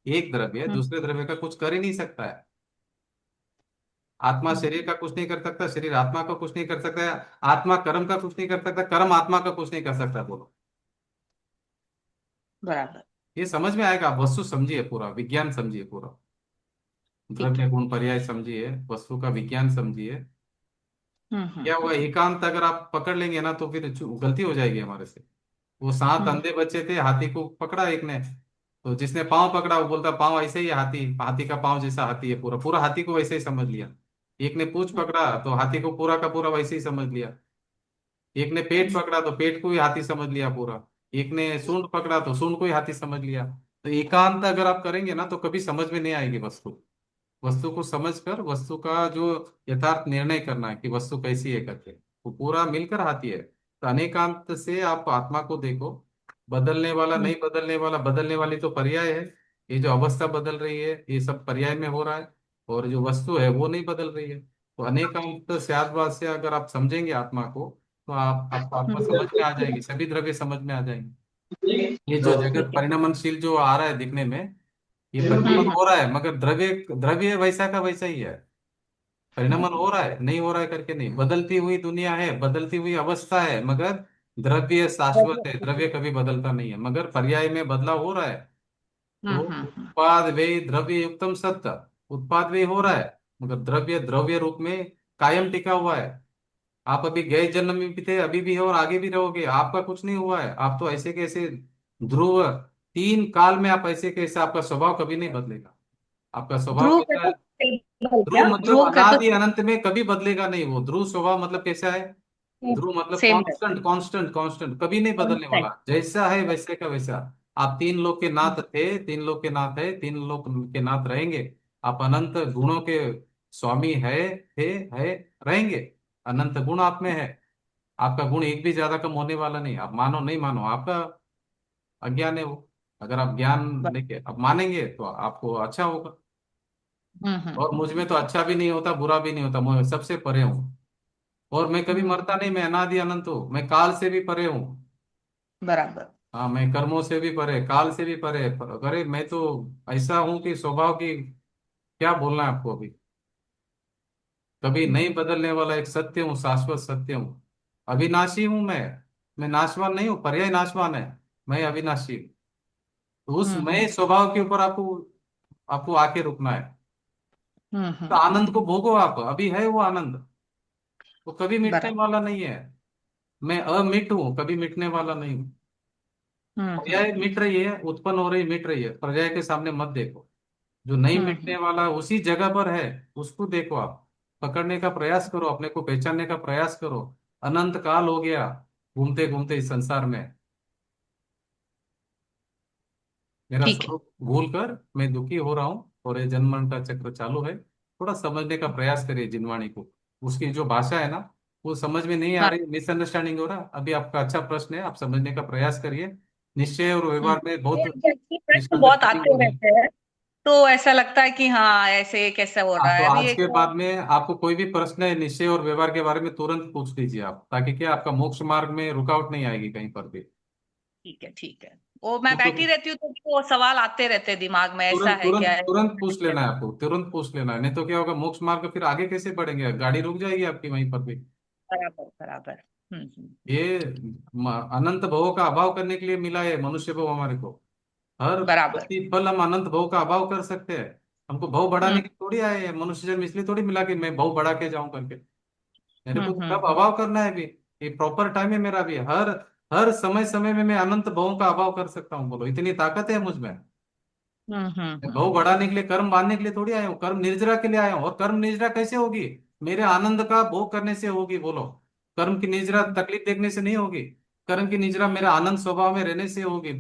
एक द्रव्य हम्म, दूसरे द्रव्य का कुछ कर ही नहीं सकता है। आत्मा शरीर का कुछ नहीं कर सकता, शरीर आत्मा का कुछ नहीं कर सकता है। आत्मा कर्म का कुछ नहीं कर सकता, कर्म आत्मा का कुछ नहीं कर सकता। बोलो, बराबर। ये समझ में आएगा। आप वस्तु समझिए, पूरा विज्ञान समझिए, पूरा ठीक द्रव्य है। गुण पर्याय समझिए, वस्तु का विज्ञान समझिए। हम्म। क्या हुआ, एकांत अगर आप पकड़ लेंगे ना तो फिर गलती हो जाएगी हमारे से। वो 7 हम्म। अंधे बच्चे थे, हाथी को पकड़ा एक ने। तो जिसने पाँव पकड़ा वो बोलता पाँव ऐसे ही है, हाथी हाथी का पाँव जैसा हाथी है, पूरा पूरा हाथी को वैसे ही समझ लिया। एक ने पूंछ पकड़ा तो हाथी को पूरा का पूरा वैसे ही समझ लिया। एक ने पेट पकड़ा तो पेट को ही हाथी समझ लिया पूरा। एक ने सूंड पकड़ा तो सूंड को ही हाथी समझ लिया। तो एकांत अगर आप करेंगे ना तो कभी समझ में नहीं आएगी वस्तु। वस्तु को समझकर वस्तु का जो यथार्थ निर्णय करना है कि वस्तु कैसी है करके, वो पूरा मिलकर आती है। तो अनेकांत से आप आत्मा को देखो। बदलने वाला नहीं, बदलने वाला, बदलने वाली तो पर्याय है। ये जो अवस्था बदल रही है ये सब पर्याय में हो रहा है। और जो वस्तु है वो नहीं बदल रही है। तो अनेकांत स्याद्वाद से अगर आप समझेंगे आत्मा को, तो आपको आत्मा समझ में आ जाएगी, सभी द्रव्य समझ में आ जाएंगे। ये जो जगत परिणमनशील जो आ रहा है दिखने में, ये परिणमन हो रहा है, मगर द्रव्य द्रव्य वैसा का वैसा ही है। परिणमन हो रहा है, नहीं हो रहा है करके नहीं, बदलती हुई दुनिया है, बदलती हुई अवस्था है, मगर द्रव्य शाश्वत है, द्रव्य कभी बदलता नहीं है, मगर पर्याय में बदलाव हो रहा है। तो उत्पाद व्यय द्रव्य युक्तम सत्य, उत्पाद व्यय हो रहा है, मगर द्रव्य द्रव्य रूप में कायम टिका हुआ है। आप अभी गए जन्म में भी थे, अभी भी हो और आगे भी रहोगे, आपका कुछ नहीं हुआ है। आप तो ऐसे कैसे ध्रुव, 3 काल में आप ऐसे कैसे, आपका स्वभाव कभी नहीं बदलेगा। आपका स्वभाव ध्रुव कैसा कहते है? stable, ध्रुव क्या मतलब ध्रुव अनादि कहते? अनंत में कभी बदलेगा नहीं वो। ध्रुव स्वभाव मतलब कैसा है? ध्रुव मतलब सेम रहता कांस्टेंट कांस्टेंट कांस्टेंट, कभी नहीं है। बदलने वाला, जैसा है वैसे का वैसा। आप 3 लोक के नाथ थे, 3 लोक के नाथ है, 3 लोक के नाथ रहेंगे। आप अनंत गुणों के स्वामी है, थे, है, रहेंगे। अनंत गुण आप में है। आपका गुण एक भी ज्यादा कम होने वाला नहीं। आप मानो नहीं मानो, आपका अज्ञान है वो। अगर आप ज्ञान लेके आप मानेंगे तो आपको अच्छा होगा। और मुझ में तो अच्छा भी नहीं होता, बुरा भी नहीं होता, मैं सबसे परे हूँ। और मैं कभी मरता नहीं, मैं अनादि अनंत हूँ, मैं काल से भी परे हूँ। बराबर। हाँ, मैं कर्मों से भी परे, काल से भी परे। अरे मैं तो ऐसा हूँ कि स्वभाव की क्या बोलना है आपको अभी। कभी नहीं बदलने वाला एक सत्य हूँ, शाश्वत सत्य हूँ। अविनाशी हूँ मैं नाशवान नहीं हूँ, पर्याय नाशवान है। मैं अविनाशी हूँ। तो उस मैं स्वभाव के ऊपर आपको आपको आके रुकना है। तो आनंद को भोगो आप, अभी है वो आनंद, वो कभी मिटने बराबर। वाला नहीं है। मैं अमिट हूँ, कभी मिटने वाला नहीं हूँ। पर्याय मिट रही है, उत्पन्न हो रही, मिट रही है, पर्याय के सामने मत देखो। जो नहीं मिटने वाला उसी जगह पर है, उसको देखो आप। पकड़ने का प्रयास करो, अपने को पहचानने का प्रयास करो। अनंत काल हो गया घूमते घूमते इस संसार में, मेरा ठीक है। स्वरूप भूल कर मैं दुखी हो रहा हूँ और ये जन्म मरण का चक्र चालू है। थोड़ा समझने का प्रयास करिए जिनवाणी को। उसकी जो भाषा है ना, वो समझ में नहीं आ हाँ। रही, मिसअंडरस्टैंडिंग हो रहा। अभी आपका अच्छा प्रश्न है, आप समझने का प्रयास करिए। निश्चय और व्यवहार में बहुत ये प्रश्न बहुत मिसअंडरस्टैंडिंग आते हो रही है। रहते हैं। तो ऐसा लगता है कि हाँ ऐसे कैसे हो रहा तो है अभी आज एक। के बाद में आपको कोई भी प्रश्न है निश्चय और व्यवहार के बारे में तुरंत पूछ लीजिए आप, ताकि क्या आपका मोक्ष मार्ग में रुकावट नहीं आएगी कहीं पर भी। ठीक है ठीक है। वो मैं तो बैठी रहती हूँ तो भी वो सवाल आते रहते हैं दिमाग में, ऐसा तुरंत है तुरंत क्या है। तुरंत पूछ लेना है आपको, तुरंत पूछ लेना है, नहीं तो क्या होगा, मोक्ष मार्ग फिर आगे कैसे बढ़ेंगे, गाड़ी रुक जाएगी आपकी वहीं पर भी। बराबर बराबर। ये अनंत भवों का अभाव करने के लिए मिला है मनुष्य भव हमारे को। हर बराबर। प्रतिपल हम अनंत भव का अभाव कर सकते हैं। हमको भव बढ़ाने हम्म के थोड़ी आए हैं मनुष्य जन्म, इसलिए थोड़ी मिला कि मैं भव बढ़ा के जाऊं करके। मेरे को कब हम्म। अभाव करना है भी, ये प्रॉपर टाइम है मेरा भी, हर हर समय समय में मैं अनंत भवों का अभाव कर सकता हूँ, बोलो इतनी ताकत है मुझ में। मैं भव बढ़ाने के लिए, कर्म बांधने के लिए थोड़ी आया हूँ, कर्म निर्जरा के लिए आया हूँ। और कर्म निर्जरा कैसे होगी, मेरे आनंद का भोग करने से होगी, बोलो। कर्म की निर्जरा तकलीफ देखने से नहीं होगी। कर्म की निर्जरा मेरे आनंद स्वभाव में रहने से होगी,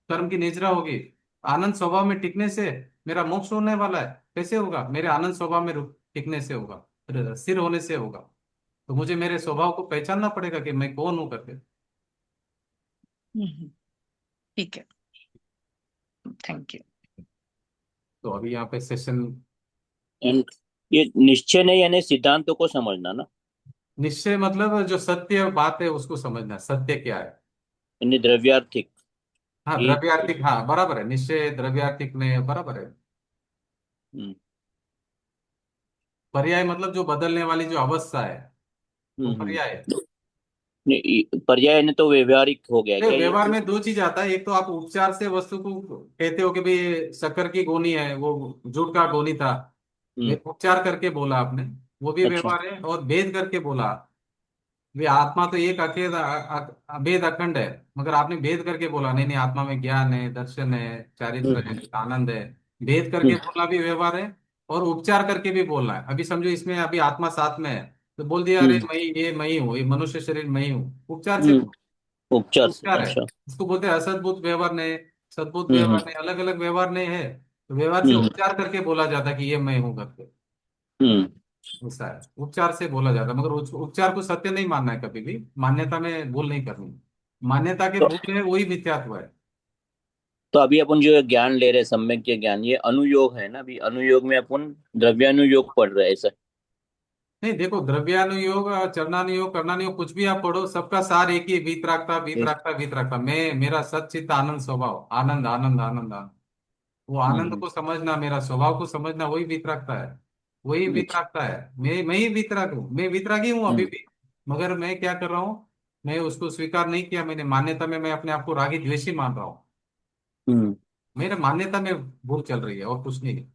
कर्म की निर्जरा होगी। आनंद स्वभाव में टिकने से मेरा मोक्ष होने वाला है, कैसे होगा, मेरे आनंद स्वभाव में टिकने से होगा, स्थिर होने से होगा। तो मुझे मेरे स्वभाव को पहचानना पड़ेगा कि मैं कौन हूं करके। ठीक है। Thank you. तो अभी यहाँ पे सेशन, एंड ये निश्चय नहीं यानी सिद्धांतों को समझना ना, निश्चय मतलब जो सत्य बात है उसको समझना, सत्य क्या है। यानी द्रव्यार्थिक। हाँ ये द्रव्यार्थिक, हाँ बराबर है, निश्चय द्रव्यार्थिक में बराबर है। हम्म पर्याय मतलब जो बदलने वाली जो अवस्था है, वो पर्याय है। पर्याय ने तो व्यवहारिक हो गया क्या ये। व्यवहार में दो चीज आता है, एक तो आप उपचार से वस्तु को कहते हो कि भाई शक्कर की गोनी है, वो जूट का गोनी था, वे हम्म उपचार करके बोला आपने, वो भी अच्छा। व्यवहार है। और भेद करके बोला, वे आत्मा तो एक अकेद अभेद अखंड है, मगर आपने भेद करके बोला नहीं नहीं, आत्मा में ज्ञान है, दर्शन है, चारित्र है, हम्म आनंद है। भेद करके हम्म बोलना भी व्यवहार है। और उपचार करके भी बोलना है। अभी समझो इसमें अभी आत्मा साथ में है, तो बोल दिया अरे हम्म मैं ही हूँ, ये मनुष्य शरीर मैं ही हूँ, उपचार से हम्म, उपचार से उपचार है। अच्छा। इसको बोलते हैं असद्भुत व्यवहार नहीं, सद्भुत हम्म व्यवहार नहीं, अलग अलग व्यवहार नहीं है। तो व्यवहार से हम्म उपचार करके बोला जाता है कि ये मैं हूँ करके। हम्म ऐसा है, उपचार से बोला जाता है, मगर उपचार को सत्य नहीं मानना है कभी भी, मान्यता में भूल नहीं करनी। मान्यता के तो भूल है वही मिथ्यात्व है। तो अभी अपन जो ज्ञान ले रहे हैं सम्यक के ज्ञान, ये अनुयोग है ना, अभी अनुयोग में अपन द्रव्यानुयोग पढ़ रहे हैं ऐसा। नहीं देखो, द्रव्यानुयोग चरणानुयोग करणानुयोग कुछ भी आप पढ़ो, सबका सार एक ही, वीतरागता ये- वीतरागता वीतरागता, मैं मेरा सच्चित आनंद स्वभाव, आनंद आनंद आनंद आनंद। वो आनंद हम्म को समझना, मेरा स्वभाव को समझना, वही वितरागता है। वही अच्छा। वितरागता है, मैं ही वितराग हूँ, मैं वितरागी हूँ अभी हम्म भी। मगर मैं क्या कर रहा हूँ, मैं उसको स्वीकार नहीं किया, मैंने मान्यता में मैं अपने आप को रागी द्वेषी मान रहा हूँ। हम्म मेरे मान्यता में भूल चल रही है और कुछ नहीं।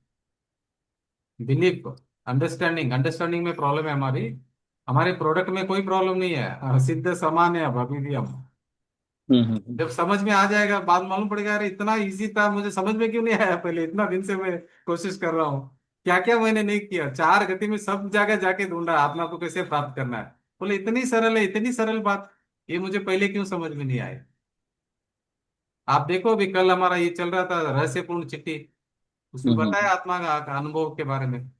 बिलीफ, अंडरस्टैंडिंग, अंडरस्टैंडिंग में प्रॉब्लम है हमारी। हमारे प्रोडक्ट में कोई प्रॉब्लम नहीं है, सिद्ध समान है अब अभी भी हम। हम्म। जब समझ में आ जाएगा बात मालूम पड़ेगा, अरे इतना इजी था, मुझे समझ में क्यों नहीं आया पहले, इतना दिन से मैं कोशिश कर रहा हूँ, क्या क्या मैंने नहीं किया, चार गति में सब जगह जाके ढूंढा आत्मा को कैसे प्राप्त करना है। बोले इतनी सरल है, इतनी सरल बात, ये मुझे पहले क्यों समझ में नहीं आई। आप देखो अभी कल हमारा ये चल रहा था रहस्यपूर्ण चिट्ठी, उसमें बताया हम्म आत्मा का अनुभव के बारे में।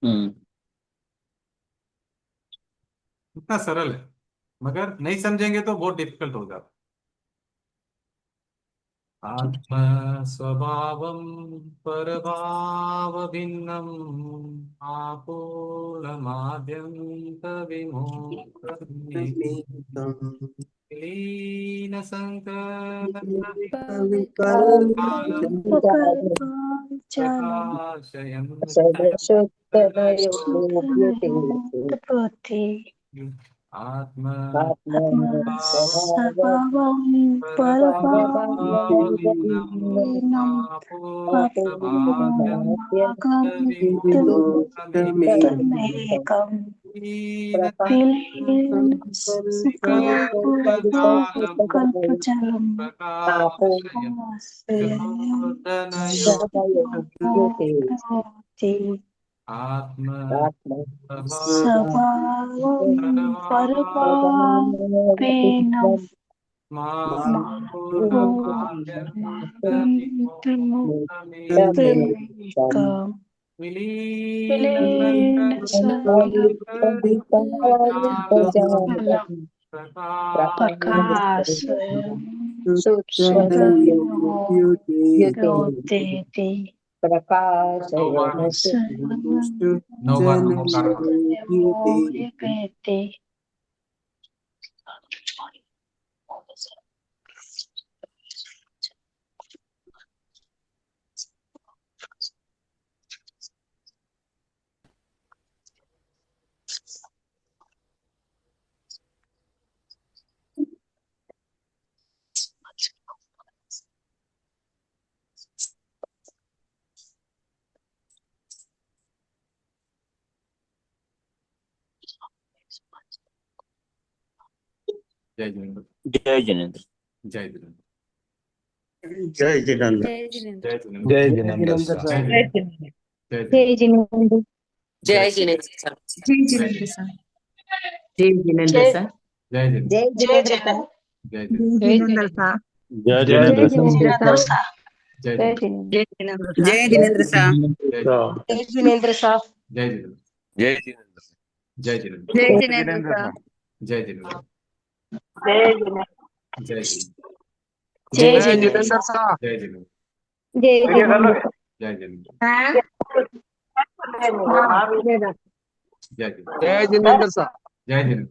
हम्म इतना सरल है, मगर नहीं समझेंगे तो बहुत डिफिकल्ट हो जाता। आत्मस्वभावं परभावभिन्नम् आपूर्णमाद्यन्तविमोक्षमेकम् विलीनसङ्कल्पकालं प्रकाशयन् आत्म स्वभावं परभावम् विलीनसङ्कल्पजलम् प्रकाशयन् करोति आत्म स्वभावं परभावेन मापूर्णमाद्यन्तविमुक्तमेकम् विलीनसङ्कल्पजलम् प्रकाशयन् स्वयं योतेति। प्रकाशयतु नौ बार नमोकार करो। मोर्य कहते। जय जिनेंद्र। जय जिनेंद्र। जय जिनेंद्र। जय जिनेंद्र। जय जिनेंद्र। जय जिनेंद्र। जय जिनेंद्र सर। जय जिनेंद्र। जय जय जिनेंद्र। जिनेंद्र। जय जिनेंद्र सर। जय जिनेंद्र सर। जय जिनेंद्र सर। जय जिनेंद्र। जय जिनेंद्र। जय जय जिनेंद्र। जिनेंद्र सर। जय जय जिनेंद्र। जय जिनेंद्र सर। जय जय जिनेंद्र। जिनेंद्र। जय जिनेंद्र सर। जय जिनेंद्र सर। जय जिनेंद्र। जय जिनेंद्र सर। जय जिनेंद्र। जय जय जिनेंद्र जिनेंद्र सर। सर। जय जिनेंद्र। जय जिनेंद्र। जय जिनेंद्र। जय जय जिनेंद्र। जिनेंद्र सर। जय जिनेंद्र। जय देखिए कर लो। जिनेंद्र। जय जिनेंद्र। जय जिनेंद्र। जय जिनेंद्र सर। जय जिनेंद्र।